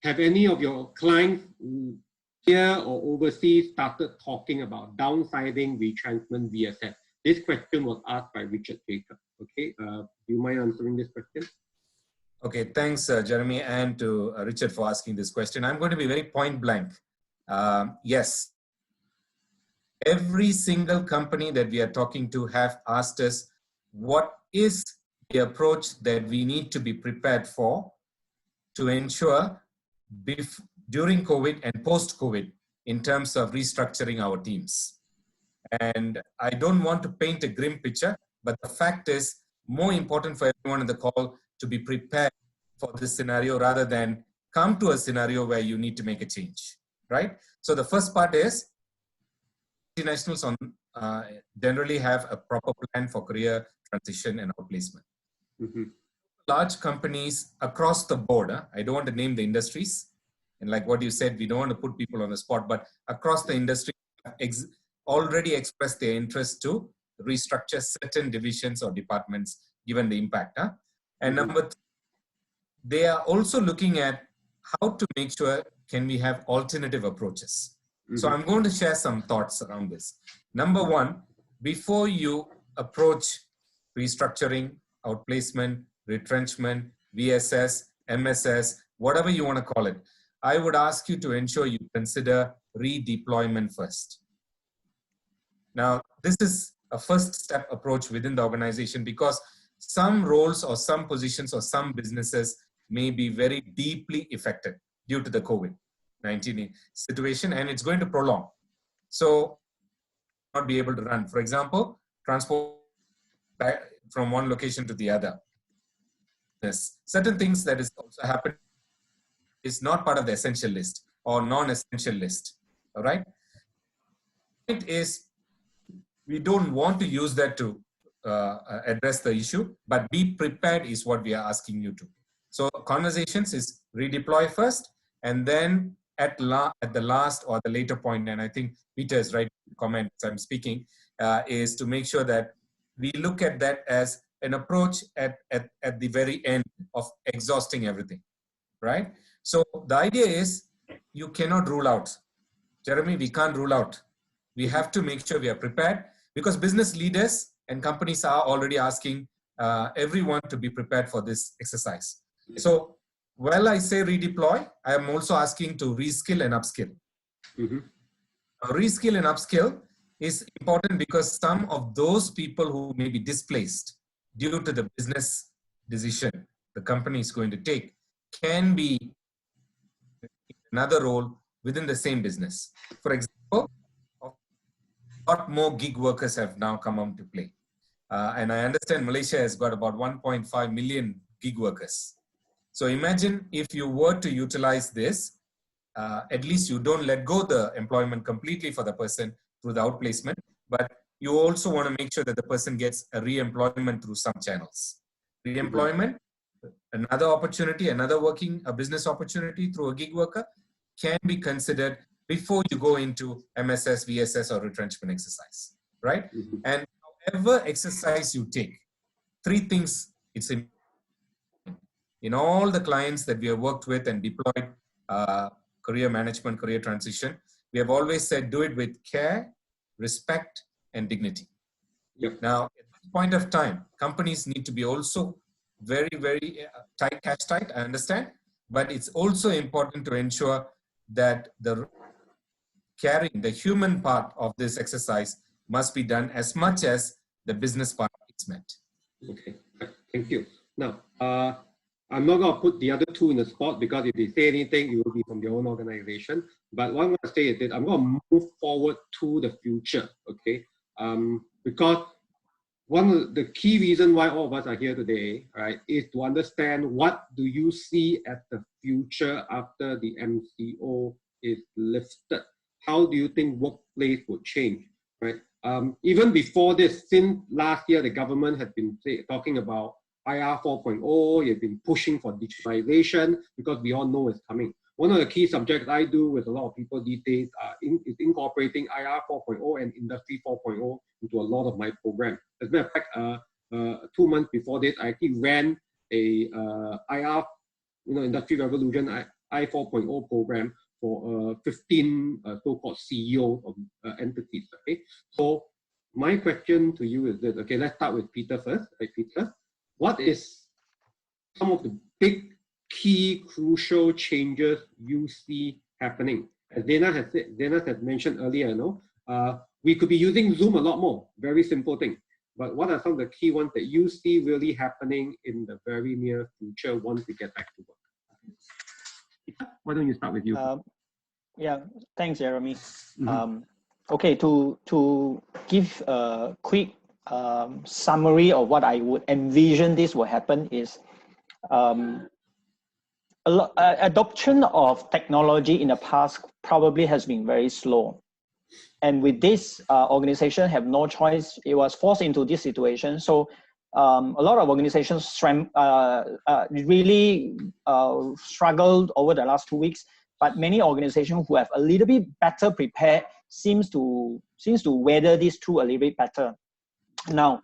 Speaker 1: Have any of your clients here or overseas started talking about downsizing, retrenchment, VSS? This question was asked by Richard Baker. Okay, do you mind answering this question?
Speaker 4: Okay, thanks, Jeremy, and to Richard for asking this question. I'm going to be very point blank. Yes, every single company that we are talking to have asked us what is the approach that we need to be prepared for to ensure during COVID and post-COVID in terms of restructuring our teams. And I don't want to paint a grim picture, but the fact is more important for everyone on the call to be prepared for this scenario rather than come to a scenario where you need to make a change, right? So the first part is multinationals generally have a proper plan for career transition and outplacement.
Speaker 1: Mm-hmm.
Speaker 4: Large companies across the board, I don't want to name the industries, and like what you said, we don't want to put people on the spot, but across the industry already expressed their interest to restructure certain divisions or departments given the impact. And number three, they are also looking at how to make sure can we have alternative approaches. So I'm going to share some thoughts around this. Number one, before you approach restructuring, outplacement, retrenchment, VSS, MSS, whatever you want to call it, I would ask you to ensure you consider redeployment first. Now, this is a first step approach within the organization because some roles or some positions or some businesses may be very deeply affected due to the COVID-19 situation, and it's going to prolong. So, not be able to run. For example, transport back from one location to the other. Yes. Certain things that is also happening is not part of the essential list or non-essential list. All right. It is, we don't want to use that to address the issue, but be prepared is what we are asking you to. So conversations is redeploy first, and then at the last or the later point, and I think Peter's right comment I'm speaking, is to make sure that we look at that as an approach at the very end of exhausting everything, right? So the idea is you cannot rule out. Jeremy, we can't rule out. We have to make sure we are prepared because business leaders and companies are already asking everyone to be prepared for this exercise. So while I say redeploy, I am also asking to reskill and upskill. Reskill and upskill is important because some of those people who may be displaced due to the business decision the company is going to take can be in another role within the same business. For example, a lot more gig workers have now come into play. And I understand Malaysia has got about 1.5 million gig workers. So imagine if you were to utilize this, at least you don't let go the employment completely for the person through the outplacement, but you also want to make sure that the person gets a re-employment through some channels. Re-employment, another opportunity, a business opportunity through a gig worker can be considered before you go into MSS, VSS or retrenchment exercise, right? And however exercise you take, three things it's in all the clients that we have worked with and deployed career management, career transition, we have always said do it with care, respect, and dignity. Now, at this point of time, companies need to be also very, very tight, cash tight, I understand, but it's also important to ensure that the carrying the human part of this exercise must be done as much as the business part is meant.
Speaker 1: Okay, thank you. Now, I'm not going to put the other two in the spot because if they say anything, it will be from their own organization. But what I'm going to say is that I'm going to move forward to the future, okay? Because one of the key reasons why all of us are here today, right, is to understand what do you see as the future after the MCO is lifted. How do you think workplace will change, right? Even before this, since last year, the government has been talking about IR 4.0, you've been pushing for digitalization because we all know it's coming. One of the key subjects I do with a lot of people these days is incorporating IR 4.0 and Industry 4.0 into a lot of my programs. As a matter of fact, 2 months before this, I actually ran a IR, Industry Revolution I 4.0 program for 15 so-called CEOs of entities. Okay, so my question to you is this. Okay, let's start with Peter first. Okay, Peter, what is some of the big, key, crucial changes you see happening? As Dana has mentioned earlier, we could be using Zoom a lot more. Very simple thing. but what are some of the key ones that you see really happening in the very near future once we get back to work? Why don't you start with you?
Speaker 2: Yeah, thanks, Jeremy.
Speaker 1: Mm-hmm.
Speaker 2: Okay, to give a quick summary of what I would envision this will happen is adoption of technology in the past probably has been very slow. And with this, organization have no choice. It was forced into this situation. So a lot of organizations really struggled over the last 2 weeks. But many organizations who have a little bit better prepared seems to weather this through a little bit better. Now,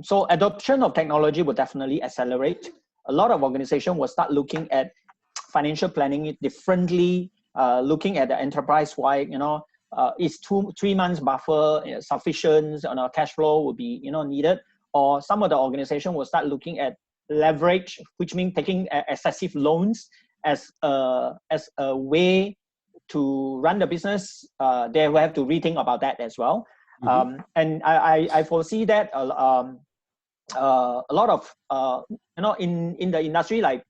Speaker 2: so adoption of technology will definitely accelerate. A lot of organizations will start looking at financial planning differently, looking at the enterprise-wide, is 2-3 months buffer sufficient, cash flow will be needed, or some of the organization will start looking at leverage, which means taking excessive loans as a way to run the business. They will have to rethink about that as well. Mm-hmm. And I foresee that a lot of in the industry, like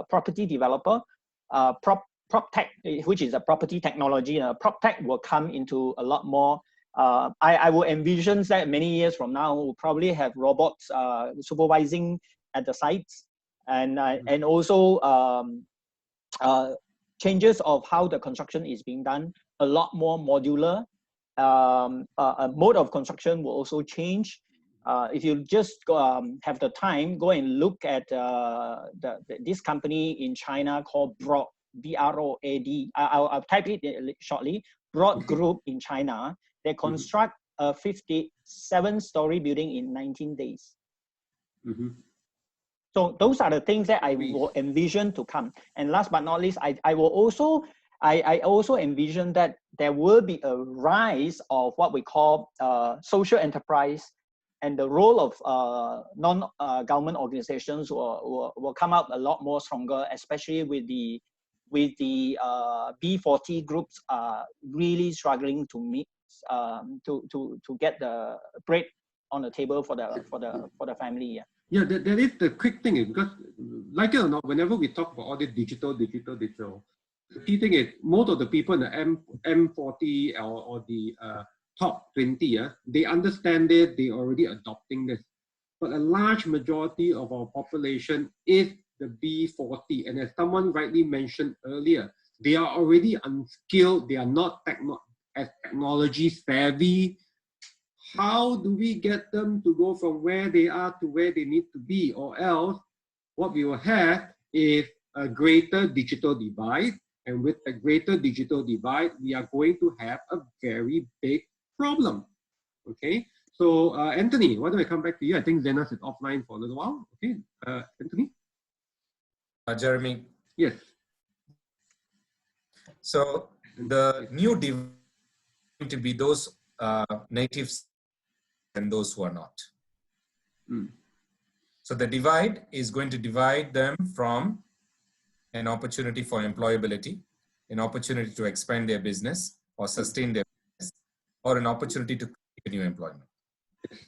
Speaker 2: property developer, prop tech, which is a property technology, prop tech will come into a lot more. I will envision that many years from now we'll probably have robots supervising at the sites, and also changes of how the construction is being done, a lot more modular. A mode of construction will also change. If you just have the time, go and look at this company in China called Broad, B-R-O-A-D. I'll type it shortly. Broad Group in China. They construct a 57-story building in 19 days. Mm-hmm. So those are the things that I will envision to come. And last but not least, I also envision that there will be a rise of what we call social enterprise, and the role of non-government organizations will come out a lot more stronger, especially with the B40 groups really struggling to meet to get the bread on the table for the family. Yeah.
Speaker 1: Yeah, that is the quick thing, because like it or not, whenever we talk about all the digital, the key thing is most of the people in the M40 or the top 20, they understand it, they already adopting this. But a large majority of our population is the B40. And as someone rightly mentioned earlier, they are already unskilled, they are not as technology savvy. How do we get them to go from where they are to where they need to be? Or else what we will have is a greater digital divide. And with a greater digital divide, we are going to have a very big problem. Okay, so Anthony, why don't I come back to you? I think Zenas is offline for a little while. Okay, Anthony?
Speaker 4: Jeremy?
Speaker 1: Yes.
Speaker 4: So the new divide is going to be those natives and those who are not. So the divide is going to divide them from an opportunity for employability, an opportunity to expand their business or sustain their business, or an opportunity to create new employment.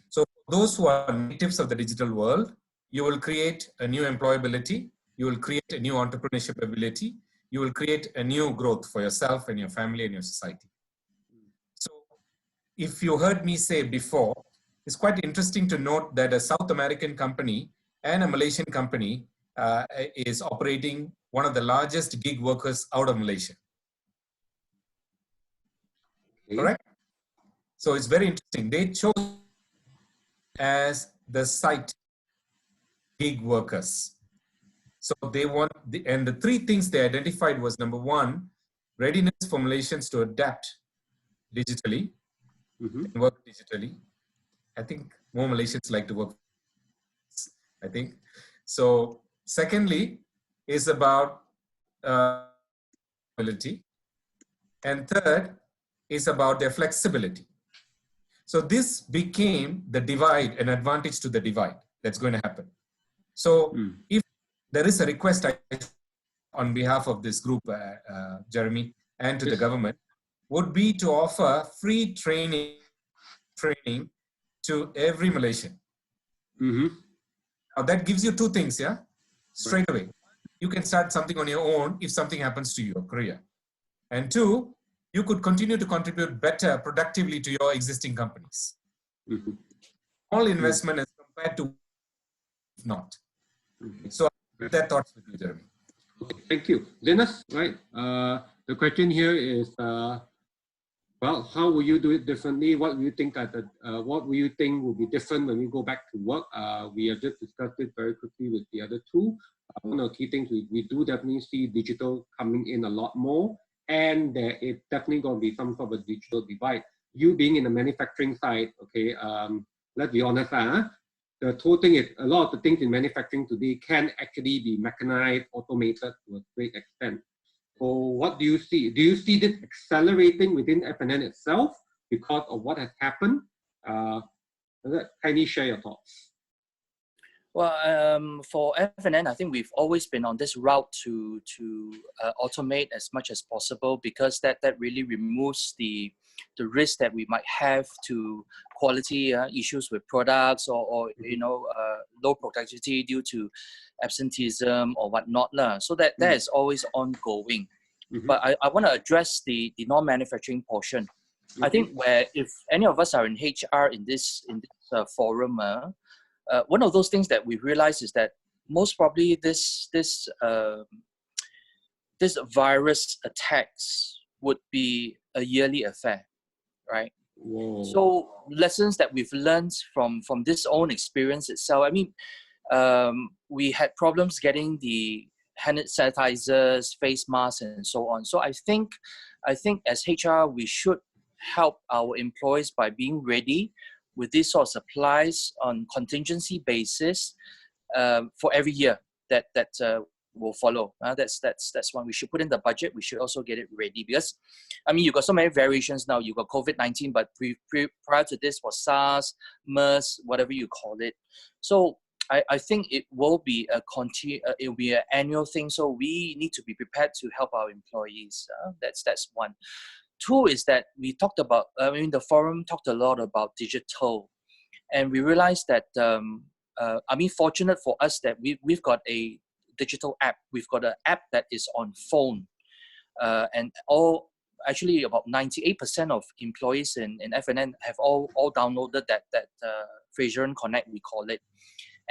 Speaker 4: So those who are natives of the digital world, you will create a new employability, you will create a new entrepreneurship ability, you will create a new growth for yourself and your family and your society. So if you heard me say before, it's quite interesting to note that a South American company and a Malaysian company is operating one of the largest gig workers out of Malaysia. Correct? So it's very interesting. They chose as the site gig workers. So they want, and the three things they identified was, number one, readiness for Malaysians to adapt digitally and work digitally. I think more Malaysians like to work, I think. So secondly is about ability. And third is about their flexibility. So this became the divide, an advantage to the divide that's going to happen. So if there is a request on behalf of this group, Jeremy, and to the government, would be to offer free training to every Malaysian.
Speaker 1: Mm-hmm.
Speaker 4: Now that gives you two things, yeah? Straight away. You can start something on your own if something happens to your career. And two, you could continue to contribute better productively to your existing companies.
Speaker 1: Mm-hmm.
Speaker 4: All investment as compared to not. So that thoughts with you, Jeremy.
Speaker 1: Okay, thank you. Dennis, right? The question here is, well, how will you do it differently? What will you think what will you think will be different when we go back to work? We have just discussed it very quickly with the other two. One of the key things we do definitely see digital coming in a lot more, and there is definitely going to be some sort of a digital divide. You being in the manufacturing side, okay, let's be honest, the whole thing is a lot of the things in manufacturing today can actually be mechanized, automated to a great extent. So what do you see? Do you see this accelerating within FNN itself because of what has happened? Kindly share your thoughts.
Speaker 3: Well, for FNN, I think we've always been on this route to automate as much as possible, because that really removes the risk that we might have to quality issues with products, or low productivity due to absenteeism or whatnot. So that is always ongoing. Mm-hmm. But I want to address the non-manufacturing portion. Mm-hmm. I think where if any of us are in HR in this forum, one of those things that we realize is that most probably this virus attacks would be a yearly affair, right? Whoa. So lessons that we've learned from this own experience itself. I mean, we had problems getting the hand sanitizers, face masks, and so on. So I think as HR, we should help our employees by being ready with these sort of supplies on contingency basis for every year that will follow. That's one. We should put in the budget. We should also get it ready, because I mean, you've got so many variations now. You've got COVID-19, but prior to this was SARS, MERS, whatever you call it. So I think it will be it will be an annual thing. So we need to be prepared to help our employees. That's one. Two is that we talked about, the forum talked a lot about digital, and we realized that, fortunate for us that we've got a digital app. We've got an app that is on phone, and actually about 98% of employees in FNN have all downloaded that Frasier Connect, we call it.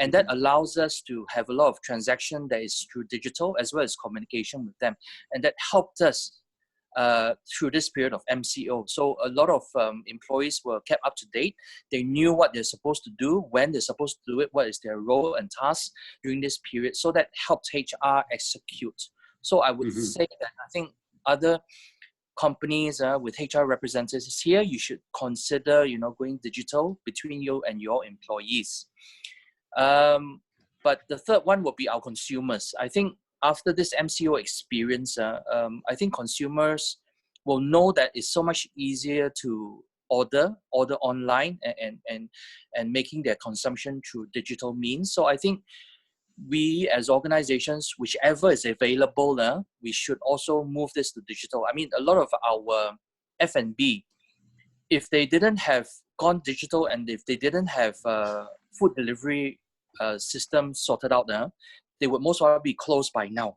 Speaker 3: And that allows us to have a lot of transaction that is through digital, as well as communication with them. And that helped us through this period of MCO. So a lot of employees were kept up to date. They knew what they're supposed to do, when they're supposed to do it, what is their role and task during this period. So that helped HR execute. So I would say that I think other companies with HR representatives here, you should consider, going digital between you and your employees. But the third one would be our consumers. I think after this MCO experience, I think consumers will know that it's so much easier to order online and making their consumption through digital means. So I think we as organizations, whichever is available, we should also move this to digital. I mean, a lot of our F&B, if they didn't have gone digital and if they didn't have food delivery system sorted out, they would most probably be closed by now.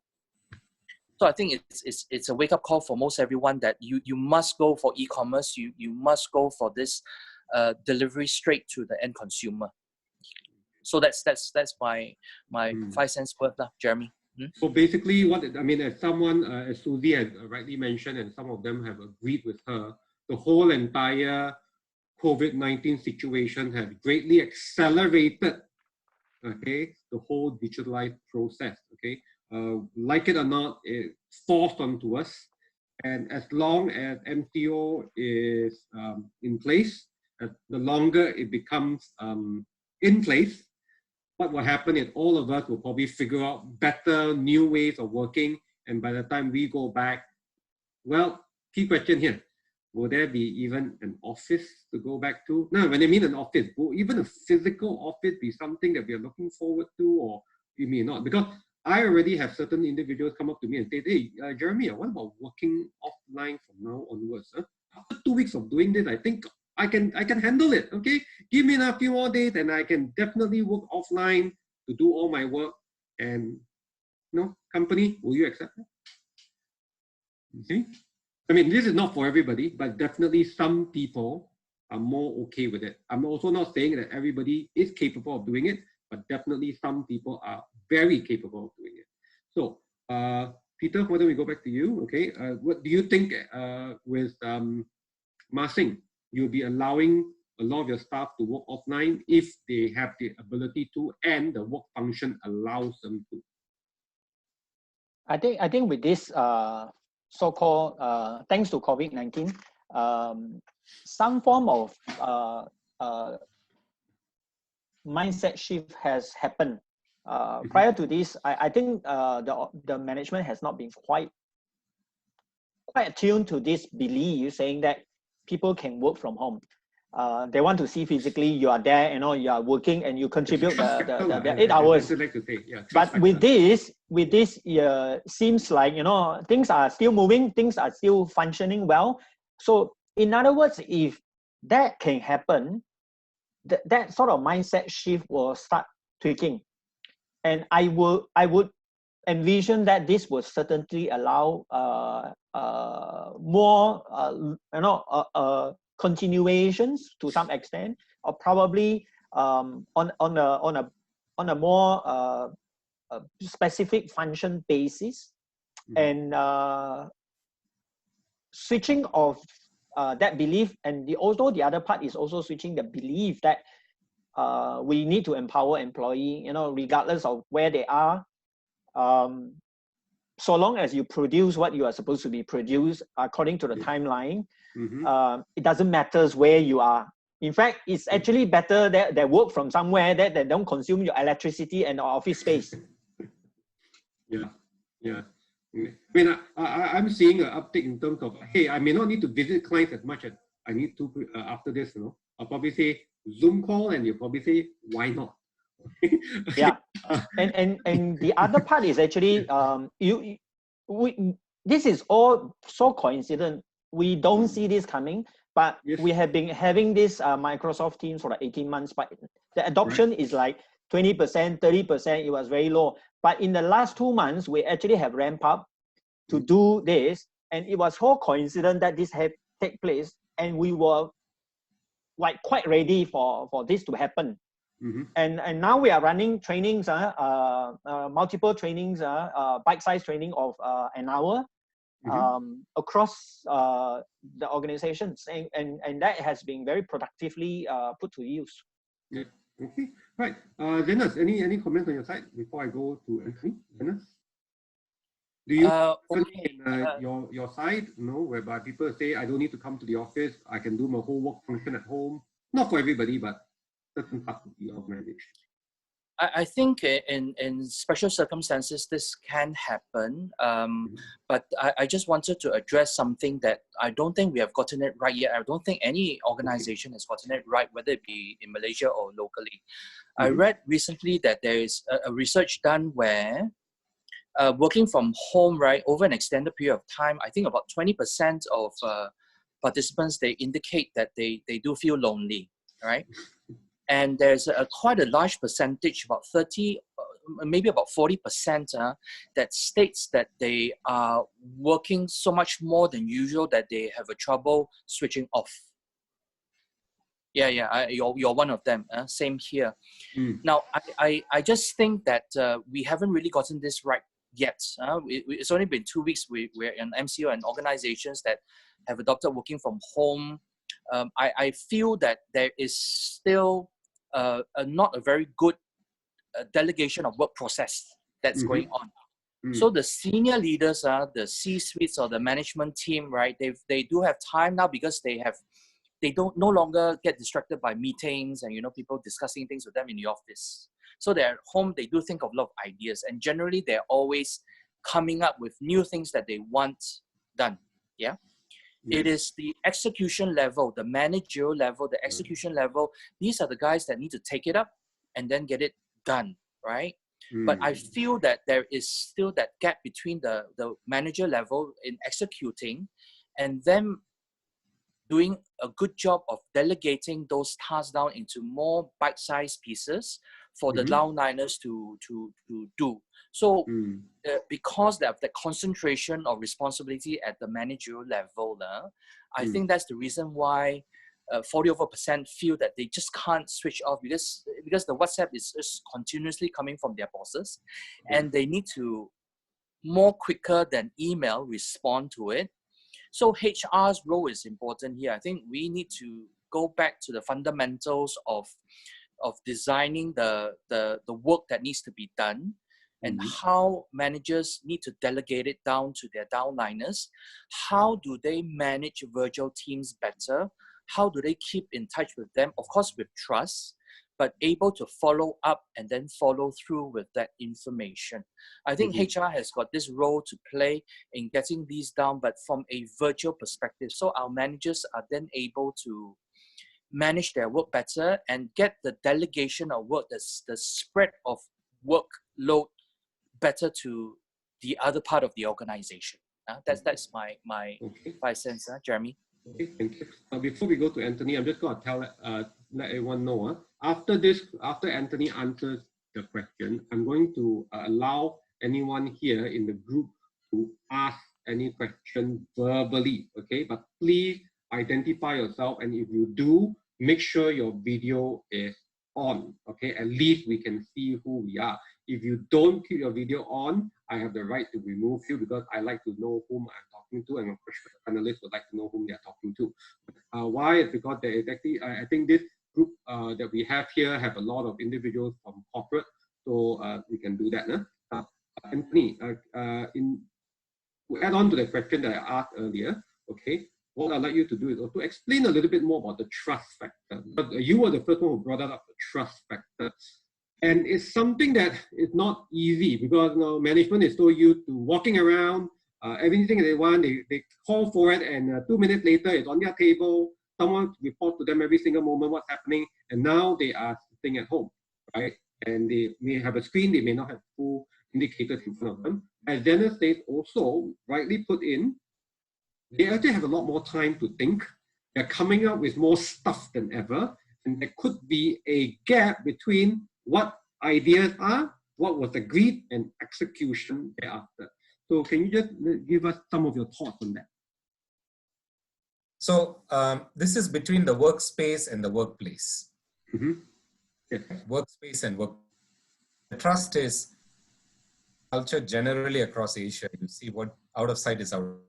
Speaker 3: So I think it's a wake-up call for most everyone that you must go for e-commerce. You must go for this delivery straight to the end consumer. So that's my 5 cents worth, Jeremy.
Speaker 1: So basically, as someone, as Susie had rightly mentioned, and some of them have agreed with her, the whole entire COVID-19 situation has greatly accelerated, okay, the whole digitalized process, okay. Like it or not, it's forced onto us. And as long as MCO is in place, the longer it becomes in place, what will happen is all of us will probably figure out better new ways of working. And by the time we go back, well, key question here, will there be even an office to go back to? No, when I mean an office, will even a physical office be something that we are looking forward to, or we may not? Because I already have certain individuals come up to me and say, hey, Jeremy, what about working offline from now onwards? After 2 weeks of doing this, I think I can handle it. Okay, give me a few more days, and I can definitely work offline to do all my work. And company, will you accept that? Okay. I mean, this is not for everybody, but definitely some people are more okay with it. I'm also not saying that everybody is capable of doing it, but definitely some people are very capable of doing it. So, Peter, why don't we go back to you? Okay, what do you think with Masing? You'll be allowing a lot of your staff to work offline if they have the ability to, and the work function allows them to.
Speaker 2: I think with this so-called thanks to COVID-19, some form of mindset shift has happened. Prior to this, I think the management has not been quite attuned to this belief, saying that people can work from home. They want to see physically you are there, you are working and you contribute the 8 hours. But with this, seems like things are still moving, things are still functioning well. So in other words, if that can happen, that sort of mindset shift will start tweaking, and I would envision that this will certainly allow more continuations to some extent, or probably on a more specific function basis, and switching of that belief. And the other part is also switching the belief that we need to empower employee, regardless of where they are. So long as you produce what you are supposed to be produced according to the timeline, it doesn't matter where you are. In fact, it's actually better that they work from somewhere that they don't consume your electricity and office space.
Speaker 1: Yeah. I mean, I'm seeing an uptick in terms of, hey, I may not need to visit clients as much as I need to after this. I'll probably say Zoom call, and you'll probably say, why not?
Speaker 2: Yeah. And the other part is actually this is all so coincident. We don't see this coming, but we have been having this Microsoft Teams for like 18 months, but the adoption is like 20%, 30%. It was very low. But in the last 2 months, we actually have ramped up to do this, and it was so coincident that this had take place, and we were like quite ready for this to happen. And now we are running trainings, multiple trainings, bite-sized training of an hour across the organizations, and that has been very productively put to use.
Speaker 1: Yeah. Okay. Right. Dennis, any comments on your side before I go to Anthony? Dennis, do you your side, whereby people say, I don't need to come to the office, I can do my whole work function at home? Not for everybody, but certain parts of the organization.
Speaker 3: I think in special circumstances, this can happen. But I just wanted to address something that I don't think we have gotten it right yet. I don't think any organization has gotten it right, whether it be in Malaysia or locally. I read recently that there is a research done where working from home, right, over an extended period of time, I think about 20% of participants, they indicate that they do feel lonely, right? And there's quite a large percentage, about 30, maybe about 40%, that states that they are working so much more than usual that they have a trouble switching off. Yeah, you're one of them. Same here. Now, I just think that we haven't really gotten this right yet. It's only been 2 weeks. We're in MCO and organizations that have adopted working from home. I feel that there is still not a very good delegation of work process that's going on. So the senior leaders, the C-suites or the management team, right? They do have time now because they don't no longer get distracted by meetings and people discussing things with them in the office. So they're at home. They do think of a lot of ideas, and generally they're always coming up with new things that they want done. Yeah. It is the execution level, the managerial level, the execution level. These are the guys that need to take it up and then get it done, right? But I feel that there is still that gap between the manager level in executing and them doing a good job of delegating those tasks down into more bite-sized pieces for the downliners to do. So because they have that concentration of responsibility at the managerial level, I think that's the reason why 40% feel that they just can't switch off because the WhatsApp is just continuously coming from their bosses, and they need to more quicker than email respond to it. So HR's role is important here. I think we need to go back to the fundamentals of designing the work that needs to be done, and how managers need to delegate it down to their downliners. How do they manage virtual teams better? How do they keep in touch with them? Of course, with trust, but able to follow up and then follow through with that information. I think HR has got this role to play in getting these down, but from a virtual perspective. So our managers are then able to manage their work better and get the delegation of work, the spread of workload better to the other part of the organization. That's my 5 cents, Jeremy.
Speaker 1: Okay, thank you. Before we go to Anthony, I'm just going to let everyone know. After Anthony answers the question, I'm going to allow anyone here in the group to ask any question verbally. Okay, but please identify yourself, and if you do, make sure your video is on. Okay, at least we can see who we are. If you don't keep your video on, I have the right to remove you because I like to know whom I'm talking to, and of course the panelists would like to know whom they are talking to. Why? It's because there is actually, I think this group that we have here have a lot of individuals from corporate, so we can do that. Anthony, to add on to the question that I asked earlier, okay, what I'd like you to do is also explain a little bit more about the trust factor. But you were the first one who brought up the trust factor. And it's something that is not easy because management is so used to walking around, everything they want, they call for it, and 2 minutes later it's on their table. Someone reports to them every single moment what's happening, and now they are sitting at home, right? And they may have a screen, they may not have full indicators in front of them. As Dennis said, also rightly put in, they actually have a lot more time to think. They're coming up with more stuff than ever, and there could be a gap between what ideas are, what was agreed, and execution thereafter. So can you just give us some of your thoughts on that?
Speaker 4: So this is between the workspace and the workplace.
Speaker 1: Yes.
Speaker 4: Workspace and work. The trust is culture generally across Asia. You see what out of sight is out.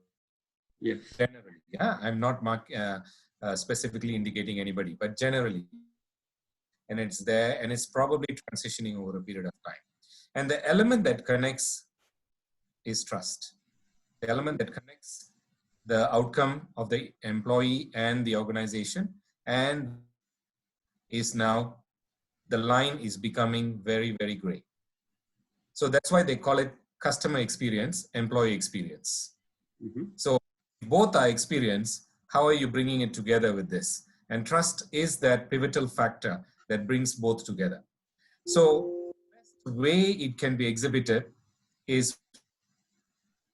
Speaker 1: Yes.
Speaker 4: Generally, yeah. I'm not specifically indicating anybody, but generally. And it's there, and it's probably transitioning over a period of time. And the element that connects is trust. The element that connects the outcome of the employee and the organization, and is now, the line is becoming very, very gray. So that's why they call it customer experience, employee experience. So both are experience. How are you bringing it together with this? And trust is that pivotal factor that brings both together. So the best way it can be exhibited is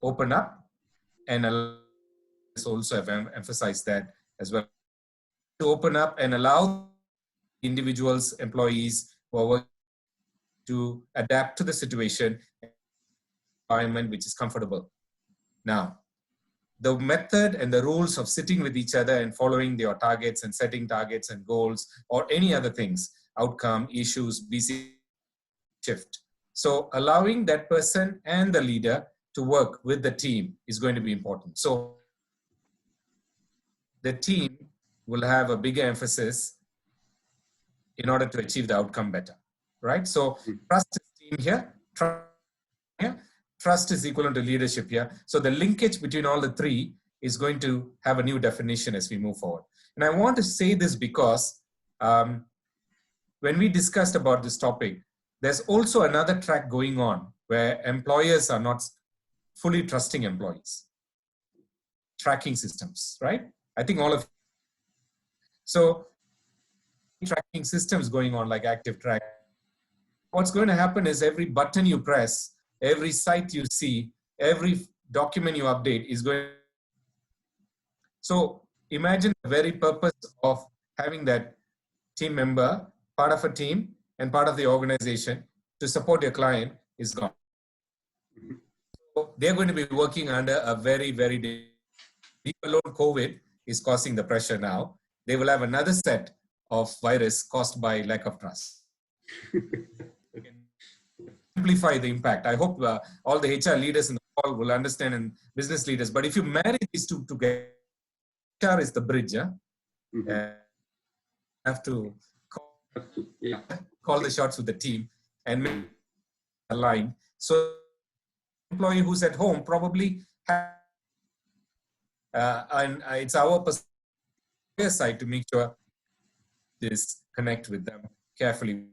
Speaker 4: open up, and also have emphasized that as well. To open up and allow individuals, employees who are working to adapt to the situation, environment which is comfortable. Now, the method and the rules of sitting with each other and following your targets and setting targets and goals or any other things, outcome, issues, BC shift. So allowing that person and the leader to work with the team is going to be important. So the team will have a bigger emphasis in order to achieve the outcome better, right? So trust is team here, trust is equivalent to leadership here. So the linkage between all the three is going to have a new definition as we move forward. And I want to say this because when we discussed about this topic, there's also another track going on where employers are not fully trusting employees. Tracking systems, right? I think all of so tracking systems going on like active track. What's going to happen is every button you press, every site you see, every document you update is going. So imagine the very purpose of having that team member, part of a team and part of the organization to support your client is gone. So they're going to be working under a very, very deep alone. COVID is causing the pressure now. They will have another set of virus caused by lack of trust. Amplify the impact. I hope all the HR leaders in the call will understand, and business leaders. But if you marry these two together, HR is the bridge. Yeah? Have to call the shots with the team and make a line. So employee who's at home probably and it's our side to make sure this connect with them carefully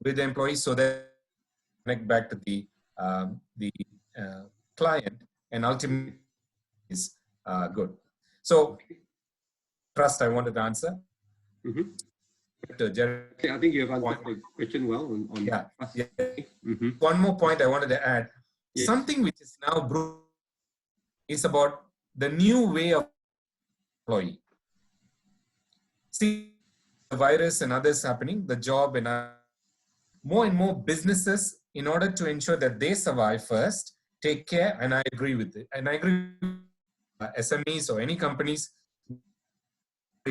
Speaker 4: with the employees so that connect back to the client and ultimately is good. So trust I wanted to answer.
Speaker 1: I think you have answered the question well on
Speaker 4: yeah. One more point I wanted to add.
Speaker 1: Yes.
Speaker 4: Something which is now brewing is about the new way of employee. See the virus and others happening, the job and more and more businesses, in order to ensure that they survive first, take care, and I agree with it. And I agree with SMEs or any companies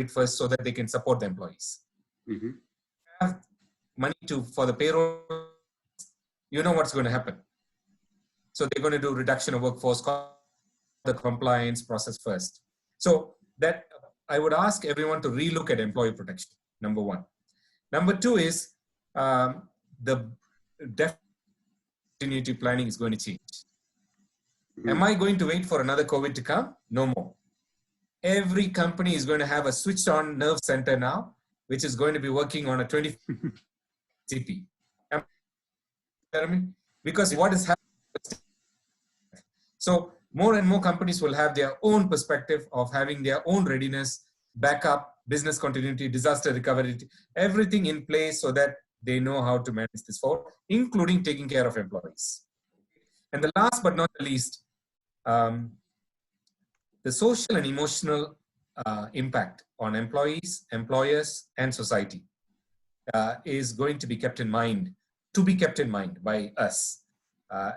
Speaker 4: first so that they can support the employees. Have money for the payroll, you know what's going to happen. So they're going to do reduction of workforce, the compliance process first. So that I would ask everyone to relook at employee protection, number one. Number two is the continuity planning is going to change. Am I going to wait for another COVID to come? No more. Every company is going to have a switched on nerve center now, which is going to be working on a 20 CP. Because what is happening? So more and more companies will have their own perspective of having their own readiness, backup, business continuity, disaster recovery, everything in place so that they know how to manage this forward, including taking care of employees. And the last but not the least, the social and emotional impact on employees, employers, and society is going to be kept in mind, by us.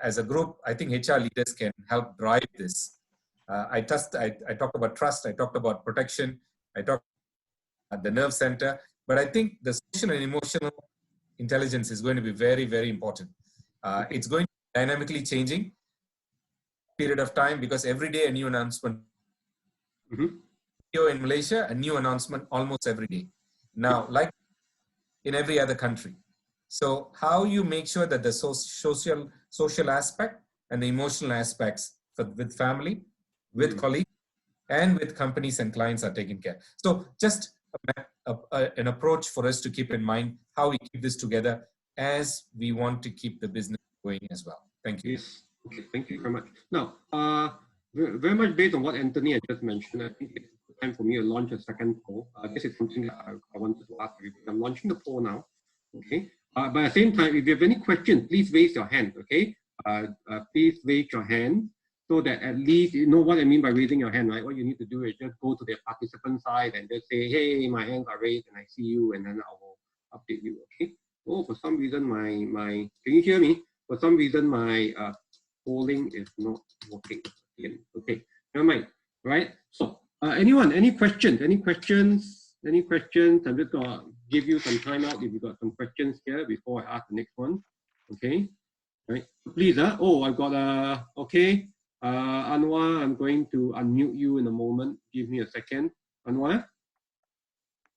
Speaker 4: As a group, I think HR leaders can help drive this. I talked about trust, I talked about protection, I talked about the nerve center, but I think the social and emotional intelligence is going to be very, very important. It's going to be dynamically changing period of time because every day a new announcement. Here in Malaysia, a new announcement almost every day. Now, like in every other country. So how you make sure that the social aspect and the emotional aspects with family, with colleagues, and with companies and clients are taken care. So just an approach for us to keep in mind how we keep this together as we want to keep the business going as well. Thank you.
Speaker 1: Yes. Okay, thank you very much. Now, very much based on what Anthony had just mentioned, I think it's time for me to launch a second poll. This is something that I wanted to ask you. I'm launching the poll now. Okay. But at the same time, if you have any questions, please raise your hand. Okay. Please raise your hand so that at least you know what I mean by raising your hand, right? What you need to do is just go to the participant side and just say, "Hey, my hands are raised and I see you," and then I will update you. Okay. Oh, for some reason, my can you hear me? For some reason, my polling is not working. Okay, never mind. Right. So, anyone, any questions? Any questions? Any questions? I'm just gonna give you some time out if you got some questions here before I ask the next one. Okay. Right. Please. Oh, I've got okay. Anwar, I'm going to unmute you in a moment. Give me a second. Anwar.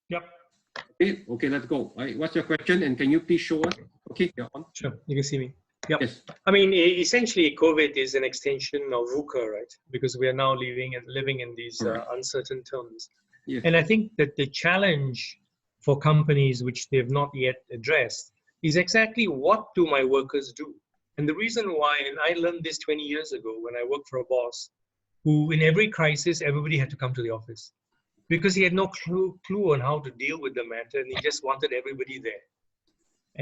Speaker 5: Yep.
Speaker 1: Okay. Okay. Let's go. Right. What's your question? And can you please show us? Okay. You're on.
Speaker 5: Sure. You can see me. Yep.
Speaker 1: Yes.
Speaker 5: I mean, essentially, COVID is an extension of VUCA, right? Because we are now living in these uncertain terms.
Speaker 1: Yes.
Speaker 5: And I think that the challenge for companies which they have not yet addressed is exactly what do my workers do? And the reason why, and I learned this 20 years ago when I worked for a boss who in every crisis, everybody had to come to the office because he had no clue on how to deal with the matter and he just wanted everybody there.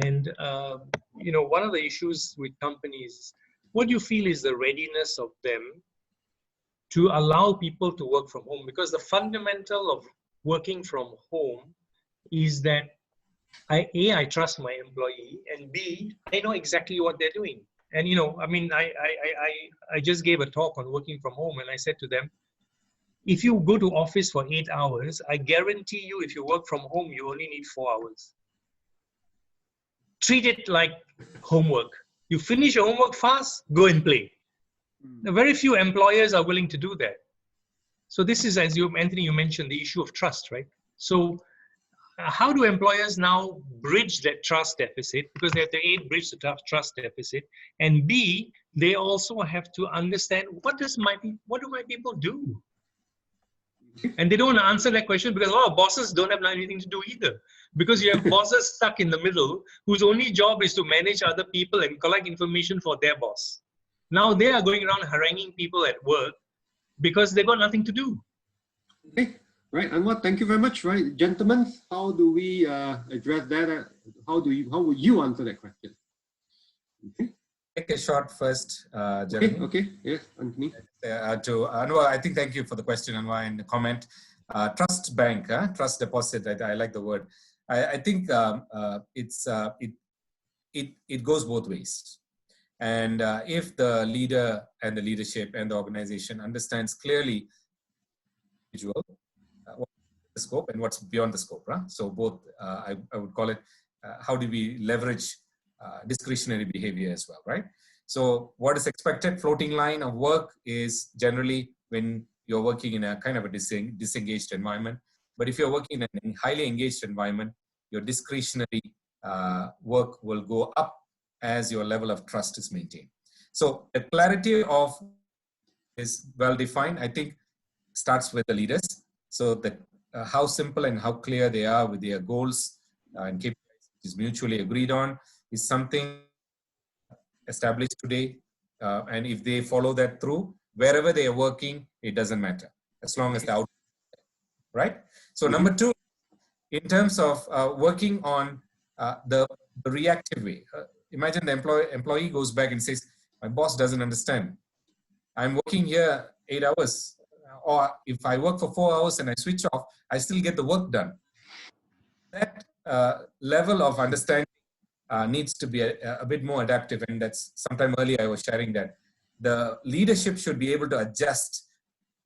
Speaker 5: And, you know, one of the issues with companies, what do you feel is the readiness of them to allow people to work from home, because the fundamental of working from home is that I trust my employee, and B, I know exactly what they're doing. And I mean, I just gave a talk on working from home, and I said to them, if you go to office for 8 hours, I guarantee you, if you work from home, you only need 4 hours. Treat it like homework. You finish your homework fast, go and play. Now, very few employers are willing to do that. So this is, as Anthony, you mentioned, the issue of trust, right? So how do employers now bridge that trust deficit? Because they have to A, bridge the trust deficit, and B, they also have to understand what do my people do? And they don't answer that question because a lot of bosses don't have anything to do either. Because you have bosses stuck in the middle whose only job is to manage other people and collect information for their boss. Now they are going around haranguing people at work because they've got nothing to do.
Speaker 1: Okay, right, Anwar, thank you very much. Right, gentlemen, how do we address that? How would you answer that question? Okay.
Speaker 4: Take a shot first, Jeremy.
Speaker 1: Okay, yes, Anthony.
Speaker 4: To Anwar, I think thank you for the question, Anwar, and the comment. Trust bank, trust deposit. I like the word. I think it goes both ways. And if the leader and the leadership and the organization understands clearly what's the scope and what's beyond the scope, right? So both, I would call it, how do we leverage discretionary behavior as well, right? So what is expected, floating line of work is generally when you're working in a kind of a disengaged environment. But if you're working in a highly engaged environment, your discretionary work will go up as your level of trust is maintained. So the clarity of is well defined, I think, starts with the leaders. So that how simple and how clear they are with their goals and KPIs is mutually agreed on is something established today. And if they follow that through, wherever they are working, it doesn't matter, as long as the output, right? So number two, in terms of working on the reactive way, imagine the employee goes back and says, my boss doesn't understand. I'm working here 8 hours, or if I work for 4 hours and I switch off, I still get the work done. That level of understanding needs to be a bit more adaptive, and that's sometime earlier I was sharing that the leadership should be able to adjust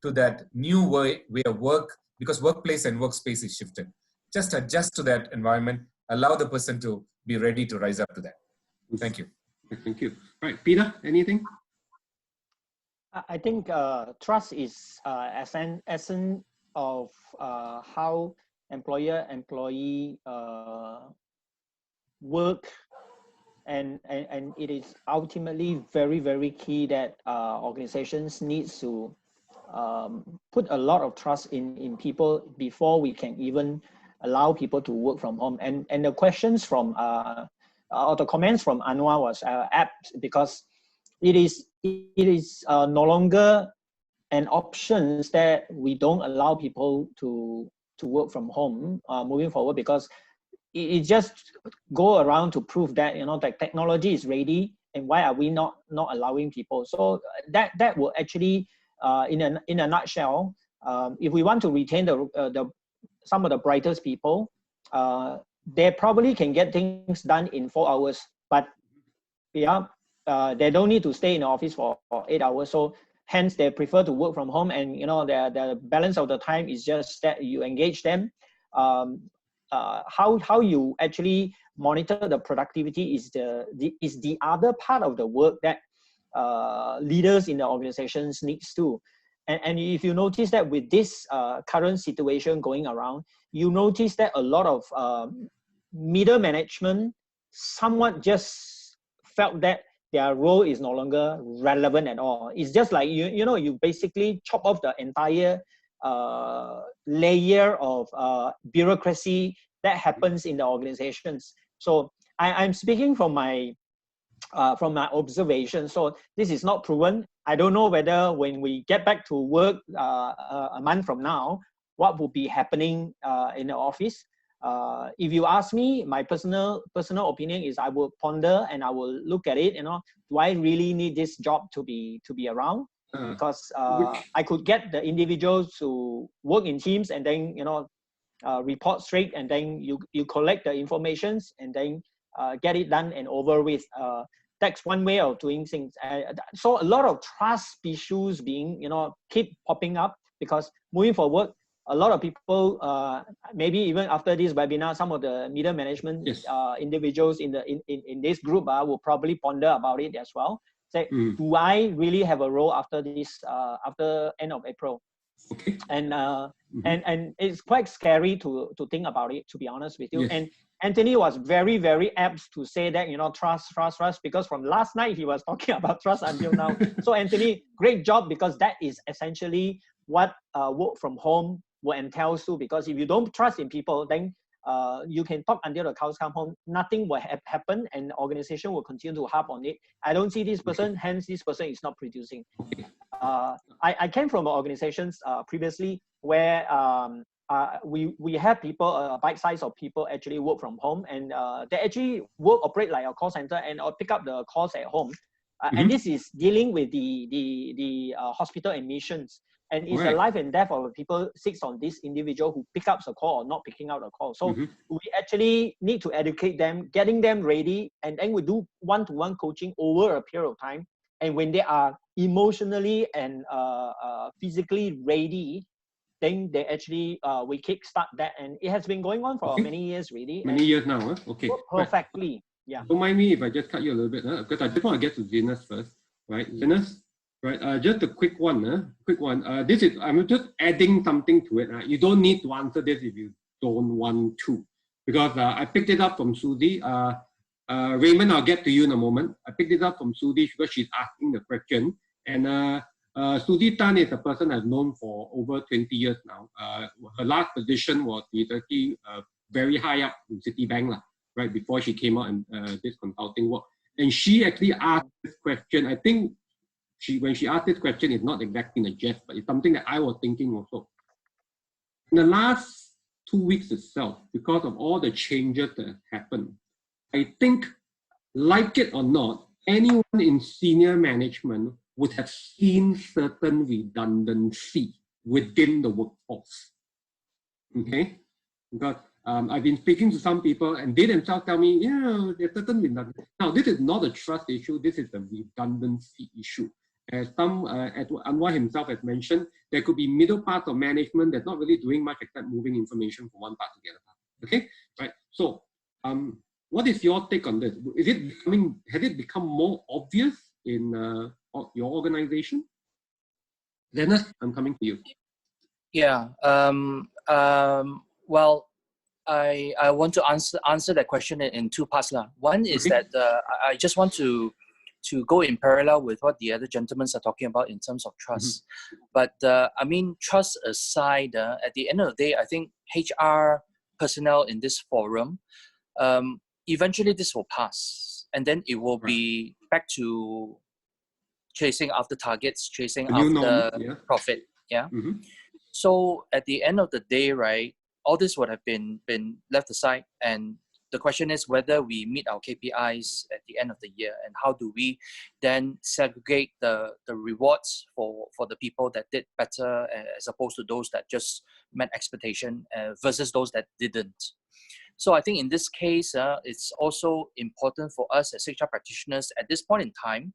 Speaker 4: to that new way of work, because workplace and workspace is shifted. Just adjust to that environment, allow the person to be ready to rise up to that. Thank you.
Speaker 1: Thank you. Right, Peter, anything?
Speaker 2: I think trust is an essence of how employer-employee work, and it is ultimately very, very key that organizations need to put a lot of trust in people before we can even allow people to work from home. And the questions from or the comments from Anwar was apt, because it is no longer an option that we don't allow people to work from home moving forward, because it just go around to prove that that technology is ready, and why are we not allowing people? So that will actually in a nutshell, if we want to retain some of the brightest people, they probably can get things done in 4 hours, but they don't need to stay in the office for 8 hours. So hence they prefer to work from home, and the balance of the time is just that you engage them. How you actually monitor the productivity is the other part of the work that leaders in the organizations needs to. And if you notice that with this current situation going around, you notice that a lot of middle management somewhat just felt that their role is no longer relevant at all. It's just like you basically chop off the entire layer of bureaucracy that happens in the organizations. So I'm speaking from my observation. So this is not proven. I don't know whether when we get back to work a month from now, what will be happening in the office. If you ask me, my personal opinion is I will ponder and I will look at it. Do I really need this job to be around? because I could get the individuals to work in teams and then, report straight, and then you collect the informations and then get it done and over with. That's one way of doing things. So a lot of trust issues being, keep popping up, because moving forward, a lot of people, maybe even after this webinar, some of the middle management individuals in this group will probably ponder about it as well. Say, do I really have a role after this, after end of April?
Speaker 1: Okay.
Speaker 2: And and it's quite scary to think about it, to be honest with you. Yes. And Anthony was very, very apt to say that, trust, because from last night he was talking about trust until now. So Anthony, great job, because that is essentially what work from home will entail too. Because if you don't trust in people, then you can talk until the cows come home. Nothing will happen, and the organization will continue to harp on it. I don't see this person, hence this person is not producing. I came from organizations previously where we have people, a bite size of people actually work from home, and they actually operate like a call center and pick up the calls at home. And this is dealing with the hospital admissions. And it's the life and death of people sits on this individual who pick up the call or not picking up the call. So we actually need to educate them, getting them ready, and then we do one-to-one coaching over a period of time. And when they are emotionally and physically ready, then they actually, we kickstart that. And it has been going on for many years, really.
Speaker 1: Many years now, huh? Okay.
Speaker 2: Perfectly,
Speaker 1: right.
Speaker 2: Yeah.
Speaker 1: Don't mind me if I just cut you a little bit, because I just want to get to Zenas first, right? Zenas, right? Just a quick one, This is, I'm just adding something to it. You don't need to answer this if you don't want to, because I picked it up from Suzy. Raymond, I'll get to you in a moment. I picked it up from Suzy because she's asking the question. And Suzy Tan is a person I've known for over 20 years now. Her last position was she's actually very high up in Citibank, right, before she came out and did consulting work. And she actually asked this question. I think when she asked this question, it's not exactly in a jest, but it's something that I was thinking also. In the last 2 weeks itself, because of all the changes that have happened, I think, like it or not, anyone in senior management would have seen certain redundancy within the workforce. Okay? Because I've been speaking to some people and they themselves tell me, yeah, there's certain redundancy. Now, this is not a trust issue, this is a redundancy issue. As Anwar himself has mentioned, there could be middle parts of management that's not really doing much except moving information from one part to the other part. Okay? Right? So, what is your take on this? Has it become more obvious in your organization? Dennis, I'm coming to you.
Speaker 3: Yeah. Well, I want to answer that question in two parts. One is that I just want to go in parallel with what the other gentlemen are talking about in terms of trust. But I mean, trust aside, at the end of the day, I think HR personnel in this forum, eventually this will pass, and then it will be back to chasing after targets, chasing after profit. Yeah. So at the end of the day, right, all this would have been left aside, and the question is whether we meet our KPIs at the end of the year, and how do we then segregate the rewards for the people that did better as opposed to those that just met expectation versus those that didn't. So I think in this case, it's also important for us as HR practitioners at this point in time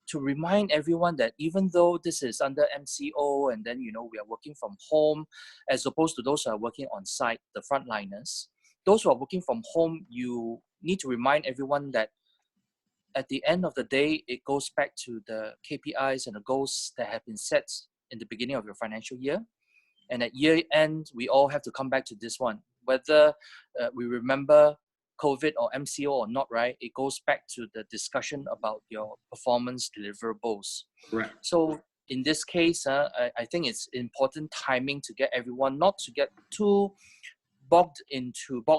Speaker 3: to remind everyone that even though this is under MCO and then, we are working from home, as opposed to those who are working on site, the frontliners, those who are working from home, you need to remind everyone that at the end of the day, it goes back to the KPIs and the goals that have been set in the beginning of your financial year. And at year end, we all have to come back to this one. Whether we remember COVID or MCO or not, right? It goes back to the discussion about your performance deliverables.
Speaker 1: Right.
Speaker 3: So in this case, I think it's important timing to get everyone not to get too bogged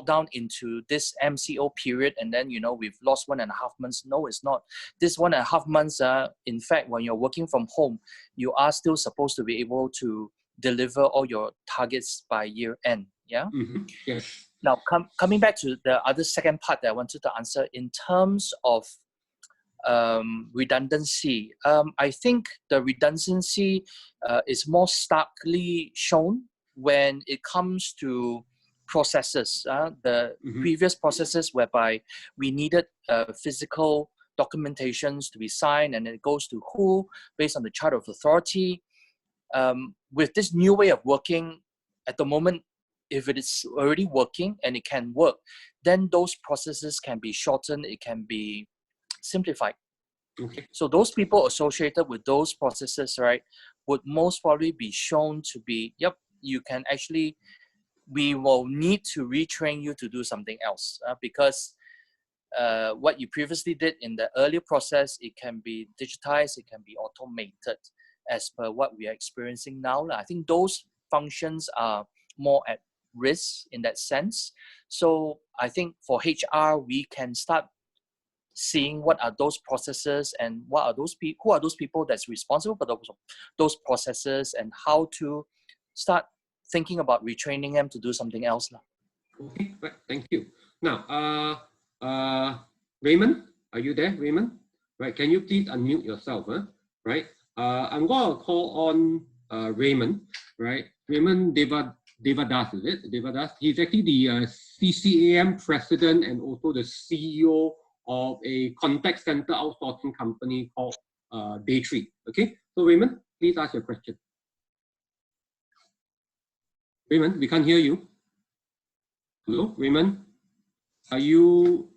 Speaker 3: down into this MCO period, and then we've lost 1.5 months. No, it's not. This 1.5 months, in fact, when you're working from home, you are still supposed to be able to deliver all your targets by year end. Yeah.
Speaker 1: Yes.
Speaker 3: Now, coming back to the other second part that I wanted to answer in terms of redundancy. I think the redundancy is more starkly shown when it comes to processes. The previous processes whereby we needed physical documentations to be signed, and it goes to who based on the chart of authority. With this new way of working, at the moment, if it is already working and it can work, then those processes can be shortened, it can be simplified.
Speaker 1: Okay.
Speaker 3: So those people associated with those processes, right, would most probably be shown to be, yep, you can actually, we will need to retrain you to do something else because what you previously did in the earlier process, it can be digitized, it can be automated as per what we are experiencing now. I think those functions are more at risk in that sense. So I think for HR, we can start seeing what are those processes and what are those people, who are those people that's responsible for those processes, and how to start thinking about retraining them to do something else.
Speaker 1: Okay, right, thank you. Now, Raymond, are you there, Raymond? Right, can you please unmute yourself, right? I'm going to call on Raymond, right? Raymond Devadas, is it? Devadas. He's actually the CCAM president and also the CEO of a contact center outsourcing company called Day3. Okay, so Raymond, please ask your question. Raymond, we can't hear you. Hello, Raymond? Are you?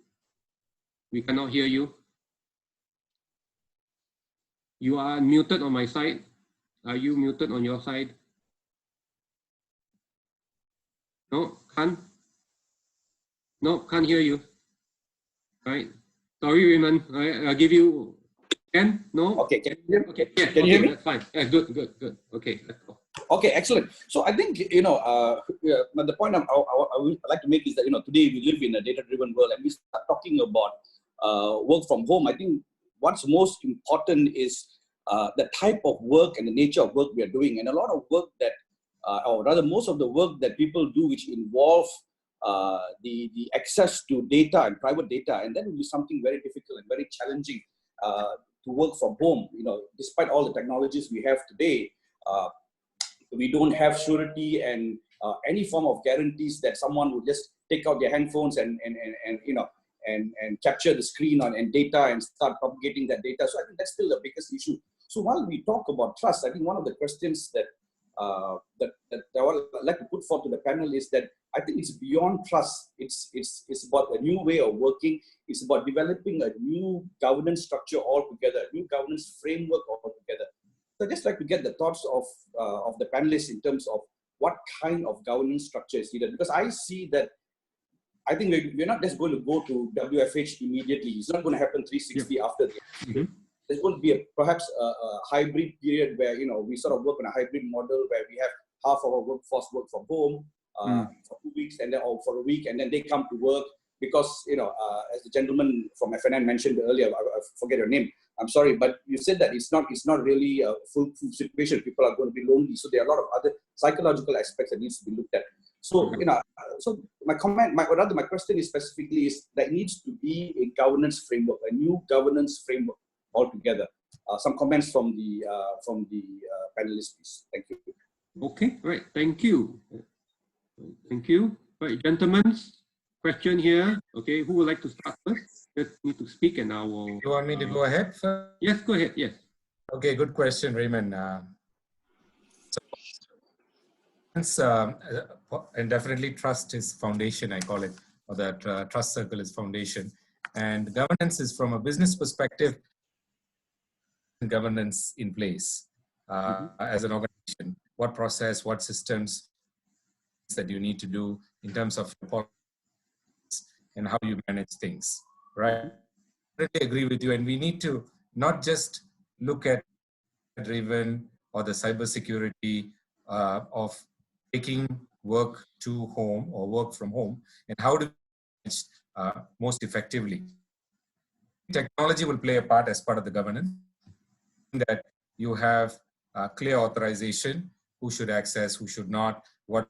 Speaker 1: We cannot hear you. You are muted on my side. Are you muted on your side? No, can't. No, can't hear you. Right. Sorry, Raymond. I'll give you. Can? No?
Speaker 6: Okay, can you hear me?
Speaker 1: Okay, yeah,
Speaker 6: can you hear me?
Speaker 1: That's fine. Yeah, good. Okay, let's go.
Speaker 6: Okay, excellent. So I think, but the point I would like to make is that, today we live in a data-driven world and we start talking about work from home. I think what's most important is the type of work and the nature of work we are doing. And a lot of work that, or rather most of the work that people do which involve the access to data and private data, and that will be something very difficult and very challenging to work from home. Despite all the technologies we have today, we don't have surety and any form of guarantees that someone would just take out their handphones and capture the screen and data and start propagating that data. So I think that's still the biggest issue. So while we talk about trust, I think one of the questions that I would like to put forth to the panel is that I think it's beyond trust. It's about a new way of working. It's about developing a new governance structure altogether, a new governance framework altogether. So I'd just like to get the thoughts of the panelists in terms of what kind of governance structure is needed. Because I see that, I think we're not just going to go to WFH immediately. It's not going to happen 360 after the There's going to be perhaps a hybrid period where, we sort of work on a hybrid model where we have half of our workforce work from home for 2 weeks and then or for a week, and then they come to work because, as the gentleman from FNN mentioned earlier, I forget your name, I'm sorry, but you said that it's not really a full situation. People are going to be lonely. So there are a lot of other psychological aspects that needs to be looked at. So, so my question is specifically is that it needs to be a governance framework, a new governance framework altogether. Some comments from the panelists, please. Thank you.
Speaker 1: Okay, right. Thank you. Thank you. Right, gentlemen's question here. Okay, who would like to start first? Just need to speak and I will.
Speaker 4: You want me to go ahead first?
Speaker 1: Yes, go ahead. Yes.
Speaker 4: Okay, good question, Raymond. And definitely trust is foundation, I call it, or that trust circle is foundation. And governance is from a business perspective, governance in place as an organization. What process, what systems that you need to do in terms of your and how you manage things, right? I totally agree with you. And we need to not just look at driven or the cybersecurity of taking work to home or work from home and how to manage most effectively. Technology will play a part as part of the governance, that you have clear authorization, who should access, who should not, what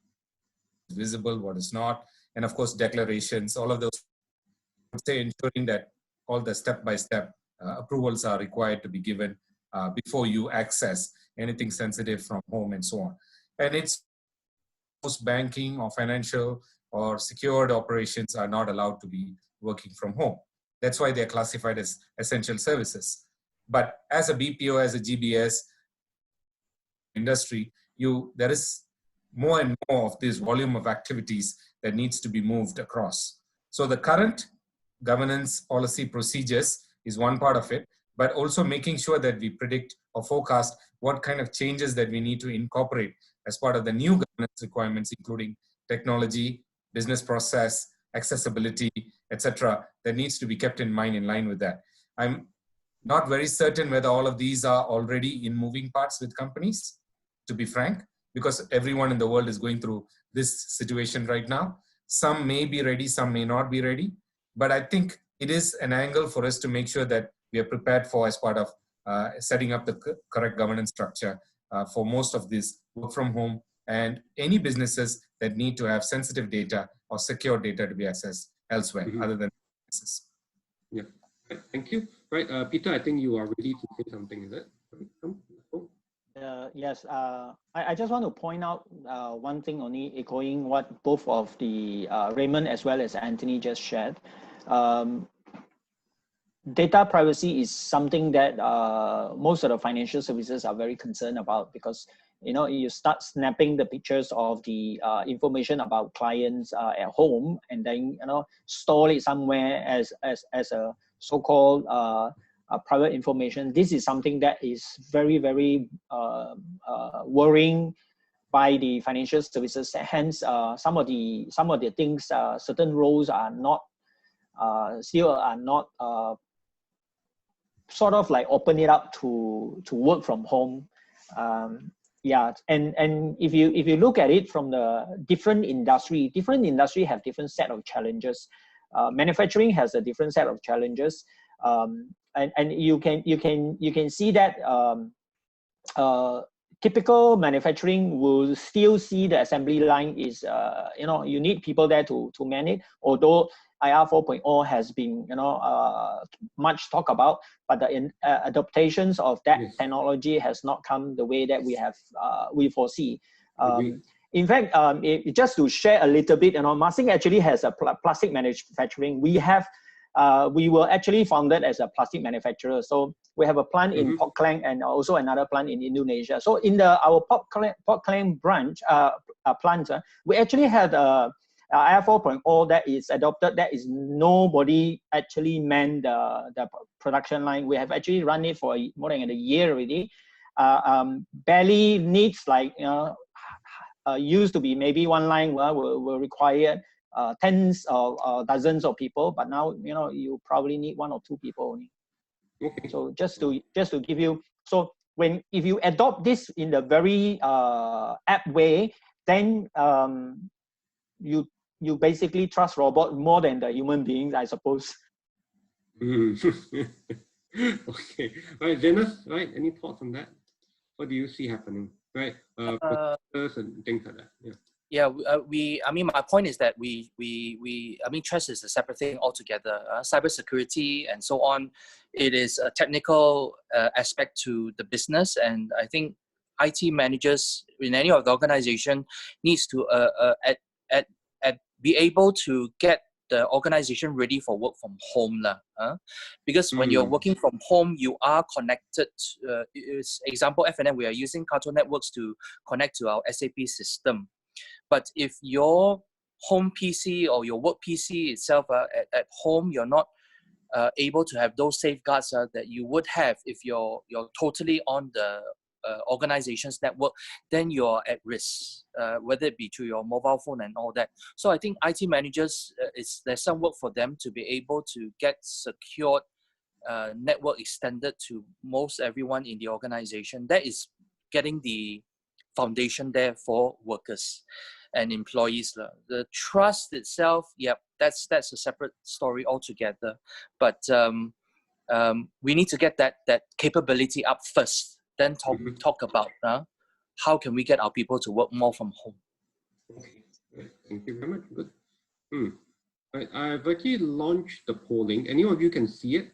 Speaker 4: is visible, what is not, and of course declarations, all of those, I would say ensuring that all the step-by-step approvals are required to be given before you access anything sensitive from home and so on. And it's most banking or financial or secured operations are not allowed to be working from home. That's why they're classified as essential services. But as a BPO, as a GBS industry, there is more and more of this volume of activities that needs to be moved across. So the current governance policy procedures is one part of it, but also making sure that we predict or forecast what kind of changes that we need to incorporate as part of the new governance requirements, including technology, business process, accessibility, etc., that needs to be kept in mind in line with that. I'm not very certain whether all of these are already in moving parts with companies, to be frank, because everyone in the world is going through this situation right now. Some may be ready, some may not be ready, but I think it is an angle for us to make sure that we are prepared for as part of setting up the correct governance structure for most of this work from home and any businesses that need to have sensitive data or secure data to be accessed elsewhere other than businesses.
Speaker 1: Yeah, right. Thank you. Right, Peter, I think you are ready to say something, is it?
Speaker 2: Yes, I just want to point out one thing, only echoing what both of the Raymond as well as Anthony just shared. Data privacy is something that most of the financial services are very concerned about, because you start snapping the pictures of the information about clients at home, and then store it somewhere as a so-called private information. This is something that is very, very worrying by the financial services. Hence, some of the things, certain roles are not still are not sort of like open it up to work from home. Yeah, and if you look at it from the different industry have different set of challenges. Manufacturing has a different set of challenges, and you can see that typical manufacturing will still see the assembly line is you need people there to manage, although IR 4.0 has been much talk about, but the adaptations of that technology has not come the way that we foresee. In fact, just to share a little bit, Masing actually has a plastic manufacturing. We were actually founded as a plastic manufacturer. So we have a plant in Port Klang and also another plant in Indonesia. So in our Port Klang branch plant, we actually had IR 4.0 that is adopted. That is nobody actually manned the production line. We have actually run it for more than a year already. Barely needs like used to be maybe one line will require tens or dozens of people, but now you probably need one or two people only. Okay. So just to give you, so if you adopt this in the very apt way, then you basically trust robot more than the human beings, I suppose.
Speaker 1: Okay. Right, Dennis, right? Any thoughts on that? What do you see happening? Right, and things like that. Yeah.
Speaker 3: Yeah, I mean, my point is that I mean, trust is a separate thing altogether. Cybersecurity and so on, it is a technical aspect to the business, and I think IT managers in any of the organization needs to be able to get the organization ready for work from home, because when you're working from home, you are connected. Example, FNM, we are using Cartoon Networks to connect to our SAP system. But if your home PC or your work PC itself at home, you're not able to have those safeguards that you would have if you're totally on the organization's network, then you're at risk, whether it be through your mobile phone and all that. So I think IT managers, there's some work for them to be able to get secured network extended to most everyone in the organization. That is getting the foundation there for workers and employees. The trust itself, yep, that's a separate story altogether. But we need to get that capability up first, then talk about how can we get our people to work more from home.
Speaker 1: Okay, thank you very much. Good. Right, I've actually launched the polling. Any of you can see it?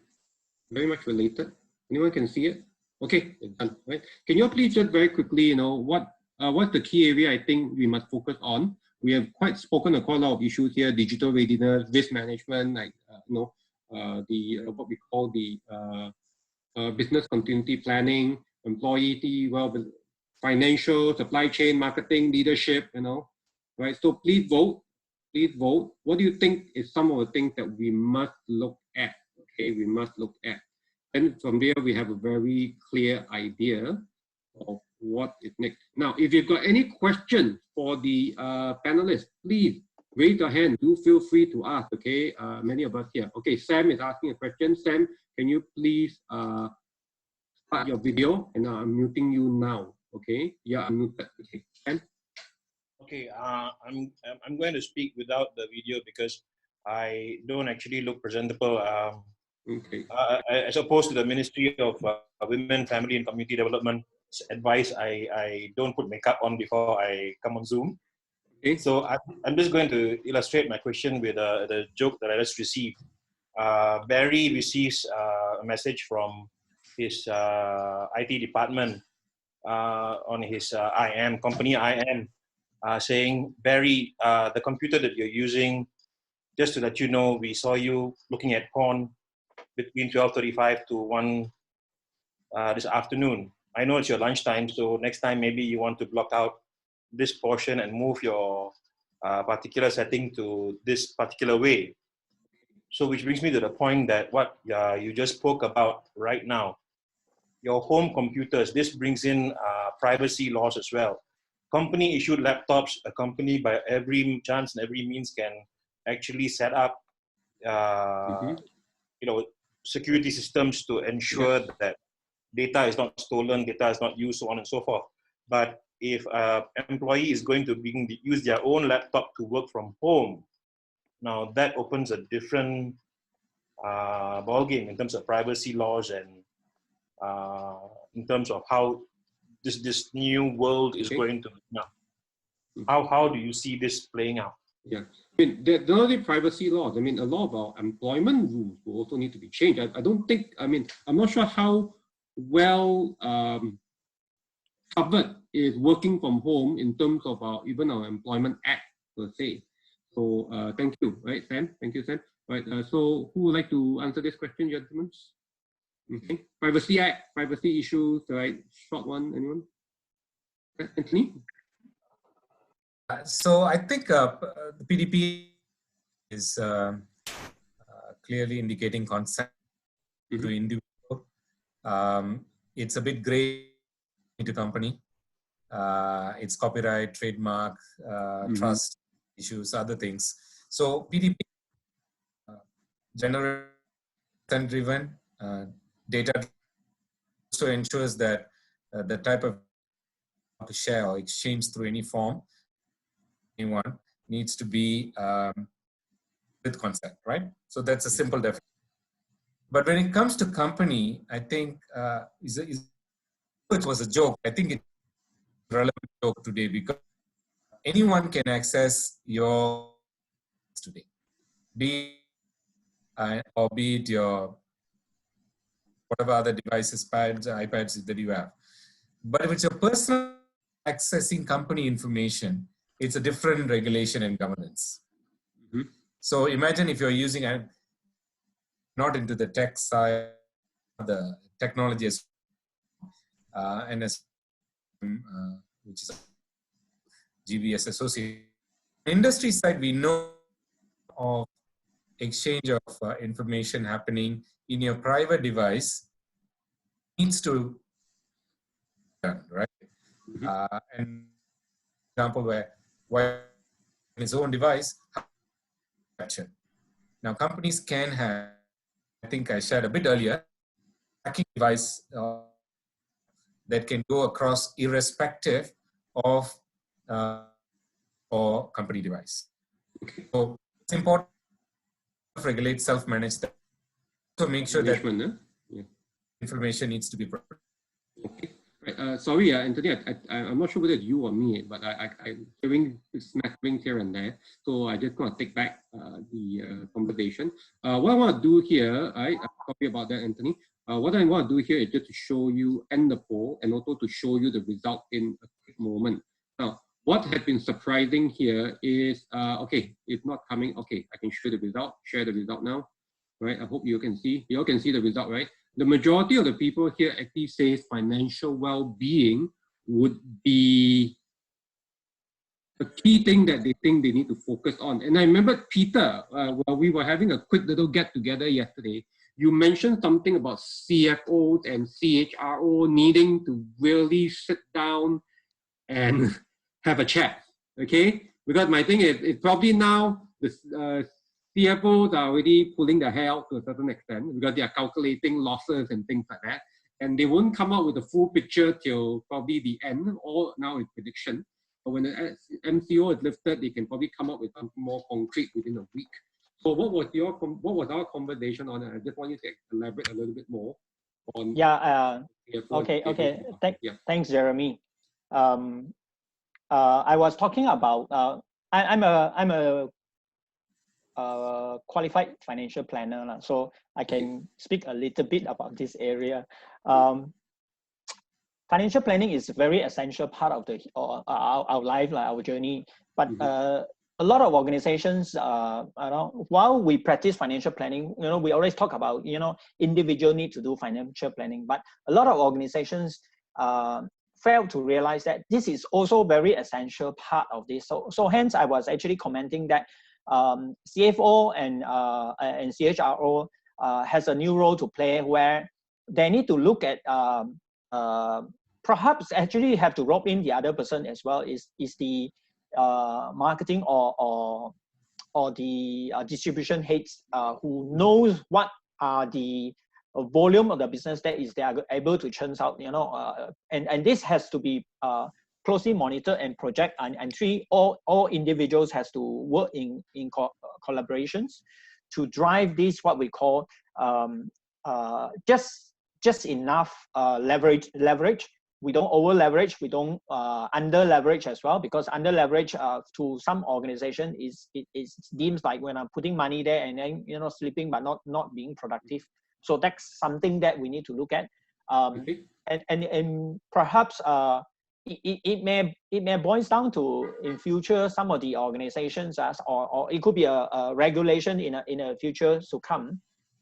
Speaker 1: Very much related. Anyone can see it? Okay, it's done, right? Can you please just very quickly, what's the key area I think we must focus on? We have spoken a quite a lot of issues here: digital readiness, risk management, what we call the business continuity planning, employee financial, supply chain, marketing, leadership. Right? So please vote. Please vote. What do you think is some of the things that we must look at? Okay, we must look at. And from there, we have a very clear idea of what is next. Now, if you've got any questions for the panelists, please raise your hand. Do feel free to ask, okay? Many of us here. Okay, Sam is asking a question. Sam, can you please start your video? And I'm muting you now, okay? Yeah, I'm muted. Okay, Sam?
Speaker 7: Okay, I'm going to speak without the video because I don't actually look presentable.
Speaker 1: Okay.
Speaker 7: As opposed to the Ministry of Women, Family and Community Development advice, I don't put makeup on before I come on Zoom.
Speaker 1: Okay.
Speaker 7: So I'm just going to illustrate my question with the joke that I just received. Barry receives a message from his IT department on his company IM, saying, Barry, the computer that you're using, just to let you know, we saw you looking at porn between 12:35 to 1 this afternoon. I know it's your lunchtime, so next time maybe you want to block out this portion and move your particular setting to this particular way. So which brings me to the point that what you just spoke about right now, your home computers, this brings in privacy laws as well. Company issued laptops, a company by every chance and every means can actually set up security systems to ensure that data is not stolen, data is not used, so on and so forth. But if an employee is going to use their own laptop to work from home, now that opens a different ballgame in terms of privacy laws and in terms of how this new world is going to now. How do you see this playing out?
Speaker 1: Yeah, I mean, there are not only privacy laws. I mean, a lot of our employment rules will also need to be changed. I don't think, I'm not sure how well covered is working from home in terms of even our Employment Act per se. So thank you, right, Sam? Thank you, Sam. Right. So who would like to answer this question, gentlemen? Okay. Privacy Act, privacy issues, right? Short one, anyone? Anthony?
Speaker 4: So I think the PDP is clearly indicating consent to individual. It's a bit gray into company. It's copyright, trademark, trust issues, other things. So PDP, general consent-driven data also ensures that the type of to share or exchange through any form, anyone needs to be with consent, right? So that's a simple definition. But when it comes to company, I think it was a joke. I think it's a relevant joke today because anyone can access your today, be it your whatever other devices, pads, iPads that you have. But if it's your personal accessing company information, it's a different regulation and governance. So imagine if you're using not into the tech side, the technology as which is GBS associate. Industry side, we know of exchange of information happening in your private device needs to be done, right? And example where in his own device, now companies can have, I think I shared a bit earlier, tracking device that can go across irrespective of or company device. So it's important to regulate, self-manage that. So make sure that information needs to be protected.
Speaker 1: Okay. Sorry, Anthony, I'm not sure whether it's you or me, but I'm hearing snacking here and there. So I just want to take back the conversation. What I want to do here, sorry about that, Anthony. What I want to do here is just to show you end the poll and also to show you the result in a quick moment. Now, what has been surprising here is, okay, it's not coming. Okay, I can show the result, share the result now, right? I hope you can see. You all can see the result, right? The majority of the people here actually says financial well-being would be a key thing that they think they need to focus on. And I remember, Peter, while we were having a quick little get-together yesterday, you mentioned something about CFOs and CHRO needing to really sit down and have a chat, okay? Because my thing is, it's probably now the CFOs are already pulling their hair out to a certain extent because they are calculating losses and things like that. And they won't come out with a full picture till probably the end, or now it's prediction. But when the MCO is lifted, they can probably come up with something more concrete within a week. So what was our conversation on it? I just want you to elaborate a little bit more on.
Speaker 2: Yeah. Okay. Thanks, Jeremy. I was talking about. I'm a qualified financial planner, so I can speak a little bit about this area. Financial planning is a very essential part of our life, our journey. But a lot of organizations, while we practice financial planning, we always talk about, individual need to do financial planning. But a lot of organizations fail to realize that this is also very essential part of this. So hence, I was actually commenting that CFO and CHRO has a new role to play where they need to look at perhaps actually have to rope in the other person as well, is the marketing or the distribution heads who knows what are the volume of the business that is they are able to churn out, and this has to be closely monitored and project, and three, all individuals has to work in collaborations to drive this, what we call just enough leverage. We don't over leverage, we don't under leverage as well, because under leverage to some organization is deemed like when I'm putting money there and then sleeping but not being productive. So that's something that we need to look at, and perhaps it may boils down to in future some of the organizations or it could be a regulation in a future to come,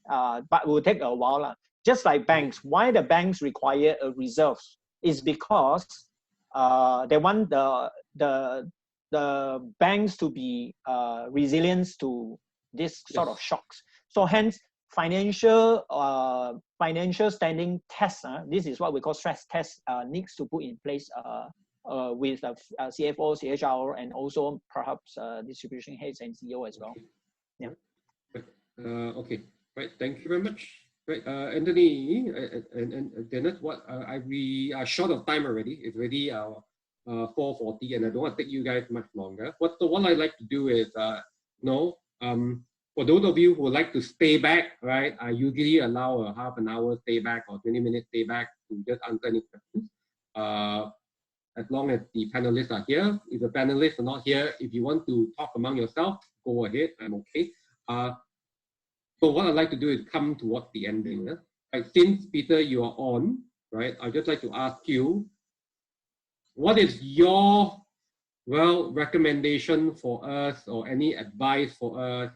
Speaker 2: but it will take a while. Just like banks, why the banks require a reserve is because they want the banks to be resilient to this sort of shocks. So hence financial standing tests, this is what we call stress test, needs to put in place with CFO, CHRO, and also perhaps distribution heads and CEO as well. Yeah.
Speaker 1: Okay. Right. Thank you very much. Right, Anthony and Dennis, we are short of time already. It's already 4:40, and I don't want to take you guys much longer. What I'd like to do is, for those of you who would like to stay back, right, I usually allow a half an hour stay back or 20-minute stay back to just answer any questions. As long as the panelists are here. If the panelists are not here, if you want to talk among yourself, go ahead. I'm okay. So what I'd like to do is come towards the ending. Right? Since Peter, you are on, right? I'd just like to ask you, what is your recommendation for us or any advice for us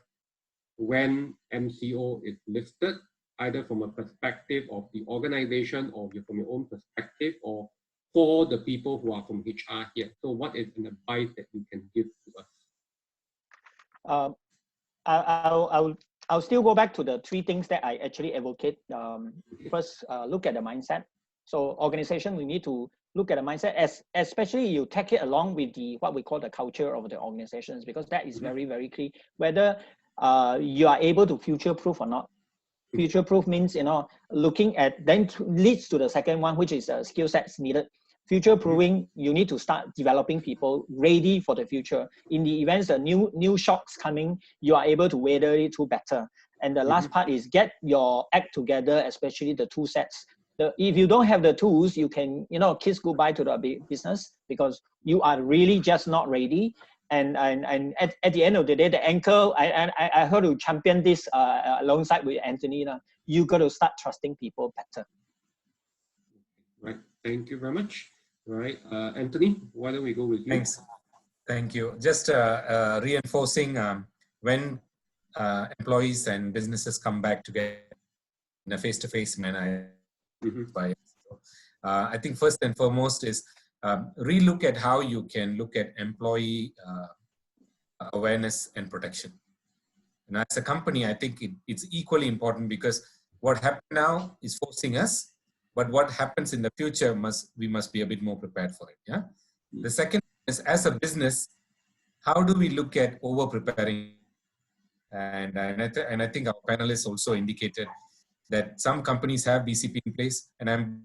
Speaker 1: when MCO is lifted, either from a perspective of the organization or from your own perspective, or for the people who are from HR here? So what is an advice that you can give to us? I'll
Speaker 2: still go back to the three things that I actually advocate. First, look at the mindset. So organization, we need to look at the mindset, especially you take it along with what we call the culture of the organizations, because that is very, very key. Whether you are able to future-proof or not. Future-proof means, looking at, then leads to the second one, which is skill sets needed. Future-proofing, you need to start developing people ready for the future. In the events of new shocks coming, you are able to weather it too better. And the last part is get your act together, especially the two sets, if you don't have the tools, you can, kiss goodbye to the business because you are really just not ready. And at the end of the day, the anchor, I heard you champion this alongside with Anthony. You got to start trusting people better.
Speaker 1: Right. Thank you very much. All right. Anthony, why don't we go with you?
Speaker 4: Thanks. Thank you. Just reinforcing when employees and businesses come back together in a face-to-face manner. I think first and foremost is relook at how you can look at employee awareness and protection. And as a company, I think it's equally important because what happened now is forcing us, but what happens in the future we must be a bit more prepared for it. Yeah. The second is, as a business, how do we look at over preparing? And I think our panelists also indicated that some companies have BCP in place, and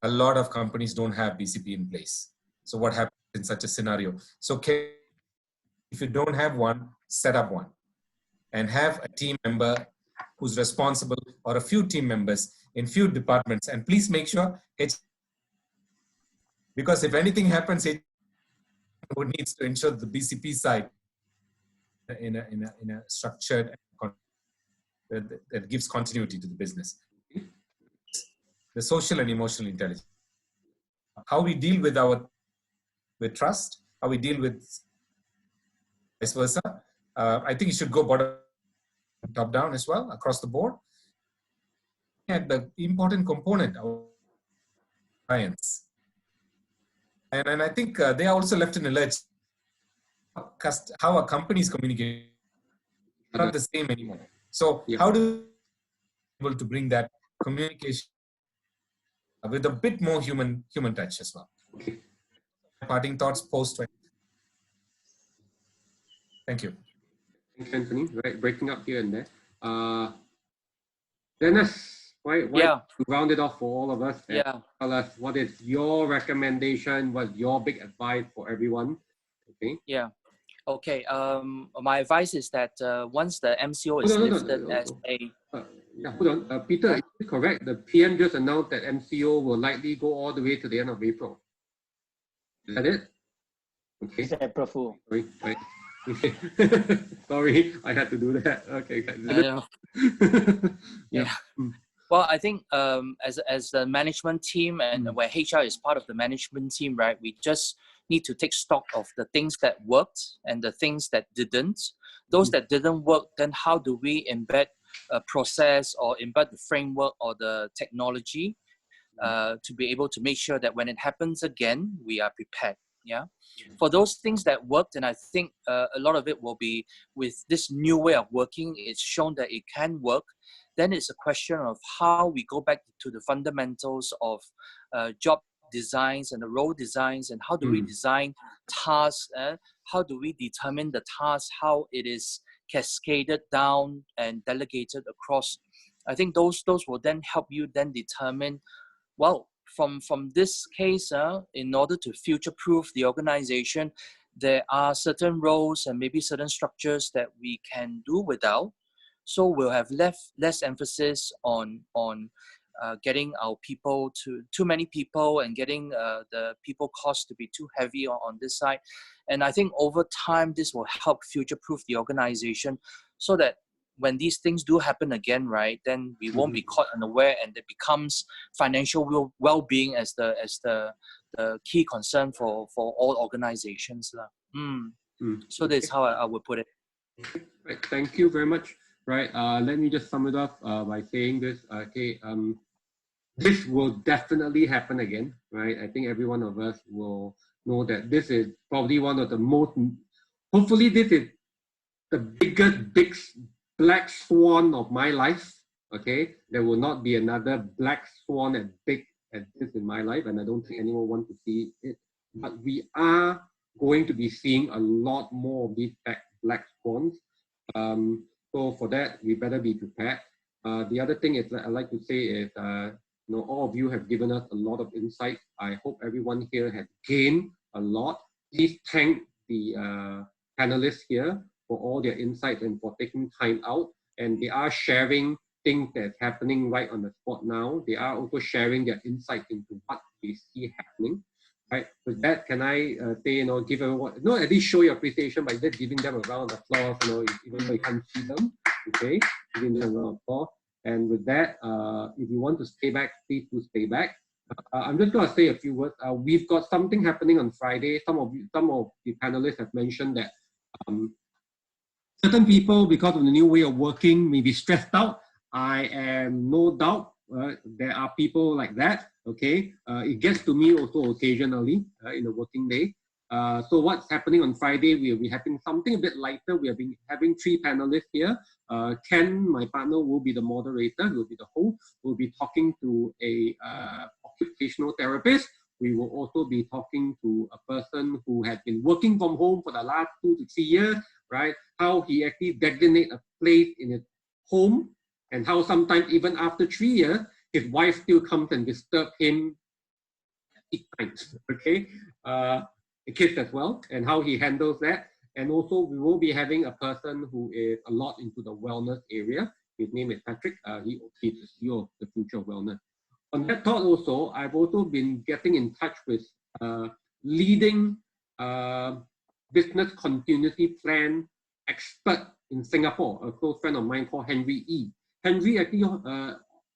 Speaker 4: a lot of companies don't have BCP in place. So what happens in such a scenario? So if you don't have one, set up one and have a team member who's responsible, or a few team members in few departments, and please make sure because if anything happens, it needs to ensure the BCP side in a structured that gives continuity to the business. The social and emotional intelligence, how we deal with trust, how we deal with vice versa. I think it should go bottom top down as well across the board. And the important component of clients, and I think they are also left in a lurch. How our companies communicate are not the same anymore. So how do we be able to bring that communication with a bit more human touch as well?
Speaker 1: Okay.
Speaker 4: Parting thoughts post. Thank you.
Speaker 1: Thanks, Anthony. Right, breaking up here and there. Dennis, why round it off for all of us? Tell us what is your recommendation, what's your big advice for everyone? Okay.
Speaker 3: Yeah. Okay. My advice is that once the MCO is lifted as a...
Speaker 1: hold on. Peter, is it correct? The PM just announced that MCO will likely go all the way to the end of April. Is that it? Okay.
Speaker 2: It's April Fool.
Speaker 1: Sorry. Right. Okay. Sorry, I had to do that. Okay.
Speaker 3: Yeah. Well, I think as the management team and where HR is part of the management team, right, we just need to take stock of the things that worked and the things that didn't. Those that didn't work, then how do we embed a process or embed the framework or the technology to be able to make sure that when it happens again, we are prepared. Yeah. For those things that worked, and I think a lot of it will be with this new way of working, it's shown that it can work. Then it's a question of how we go back to the fundamentals of job designs and the role designs, and how do we design tasks, how do we determine the task, how it is cascaded down and delegated across. I think those will then help you then determine, well, from this case, in order to future-proof the organization, there are certain roles and maybe certain structures that we can do without. So we'll have less emphasis on getting our people too many people and getting the people cost to be too heavy on this side. And I think over time, this will help future-proof the organization so that when these things do happen again, right, then we won't be caught unaware, and it becomes financial well-being as the key concern for all organizations. So that's how I would put it.
Speaker 1: Right. Thank you very much. Right. Let me just sum it up by saying this. Okay. This will definitely happen again. Right. I think every one of us will know that this is probably one of the most. Hopefully, this is the biggest black swan of my life. Okay. There will not be another black swan as big as this in my life, and I don't think anyone wants to see it. But we are going to be seeing a lot more of these black swans. So for that, we better be prepared. The other thing is that I like to say is, all of you have given us a lot of insight. I hope everyone here has gained a lot. Please thank the panelists here for all their insights and for taking time out. And they are sharing things that's happening right on the spot now. They are also sharing their insight into what they see happening. Right. With that, can I say, give everyone, at least show your appreciation by just giving them a round of applause, even though you can't see them. Okay, giving them a round of applause. And with that, if you want to stay back, please do stay back. I'm just going to say a few words. We've got something happening on Friday. Some of the panelists have mentioned that certain people, because of the new way of working, may be stressed out. I am no doubt there are people like that. Okay, it gets to me also occasionally in a working day. So what's happening on Friday? We'll be having something a bit lighter. We have been having 3 panelists here. Ken, my partner, will be the moderator. Will be the host. We'll be talking to a occupational therapist. We will also be talking to a person who has been working from home for the last 2 to 3 years, right? How he actually designate a place in his home, and how sometimes even after 3 years, his wife still comes and disturbs him at 8 times, okay? The kids as well, and how he handles that. And also, we will be having a person who is a lot into the wellness area. His name is Patrick. He's the CEO of the Future of Wellness. On that thought also, I've also been getting in touch with leading business continuity plan expert in Singapore, a close friend of mine called Henry E. Henry actually,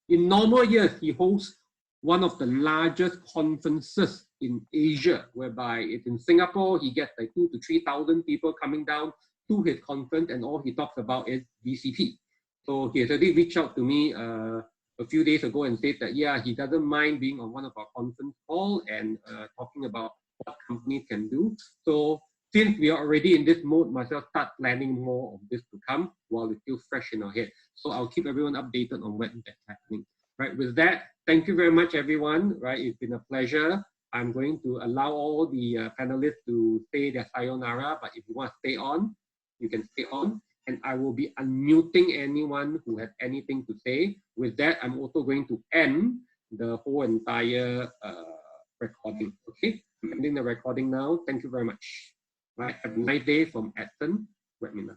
Speaker 1: in normal years, he hosts one of the largest conferences in Asia, whereby it's in Singapore, he gets like 2,000 to 3,000 people coming down to his conference, and all he talks about is VCP. So he has already reached out to me a few days ago and said that, yeah, he doesn't mind being on one of our conference calls and talking about what companies can do. So since we are already in this mode, might as well start planning more of this to come while it's still fresh in our head. So I'll keep everyone updated on when that's happening. Right, with that, thank you very much, everyone. Right, it's been a pleasure. I'm going to allow all the panelists to say their sayonara, but if you want to stay on, you can stay on. And I will be unmuting anyone who has anything to say. With that, I'm also going to end the whole entire recording. Okay, I'm ending the recording now. Thank you very much. Right, have a nice day from Edson webinar.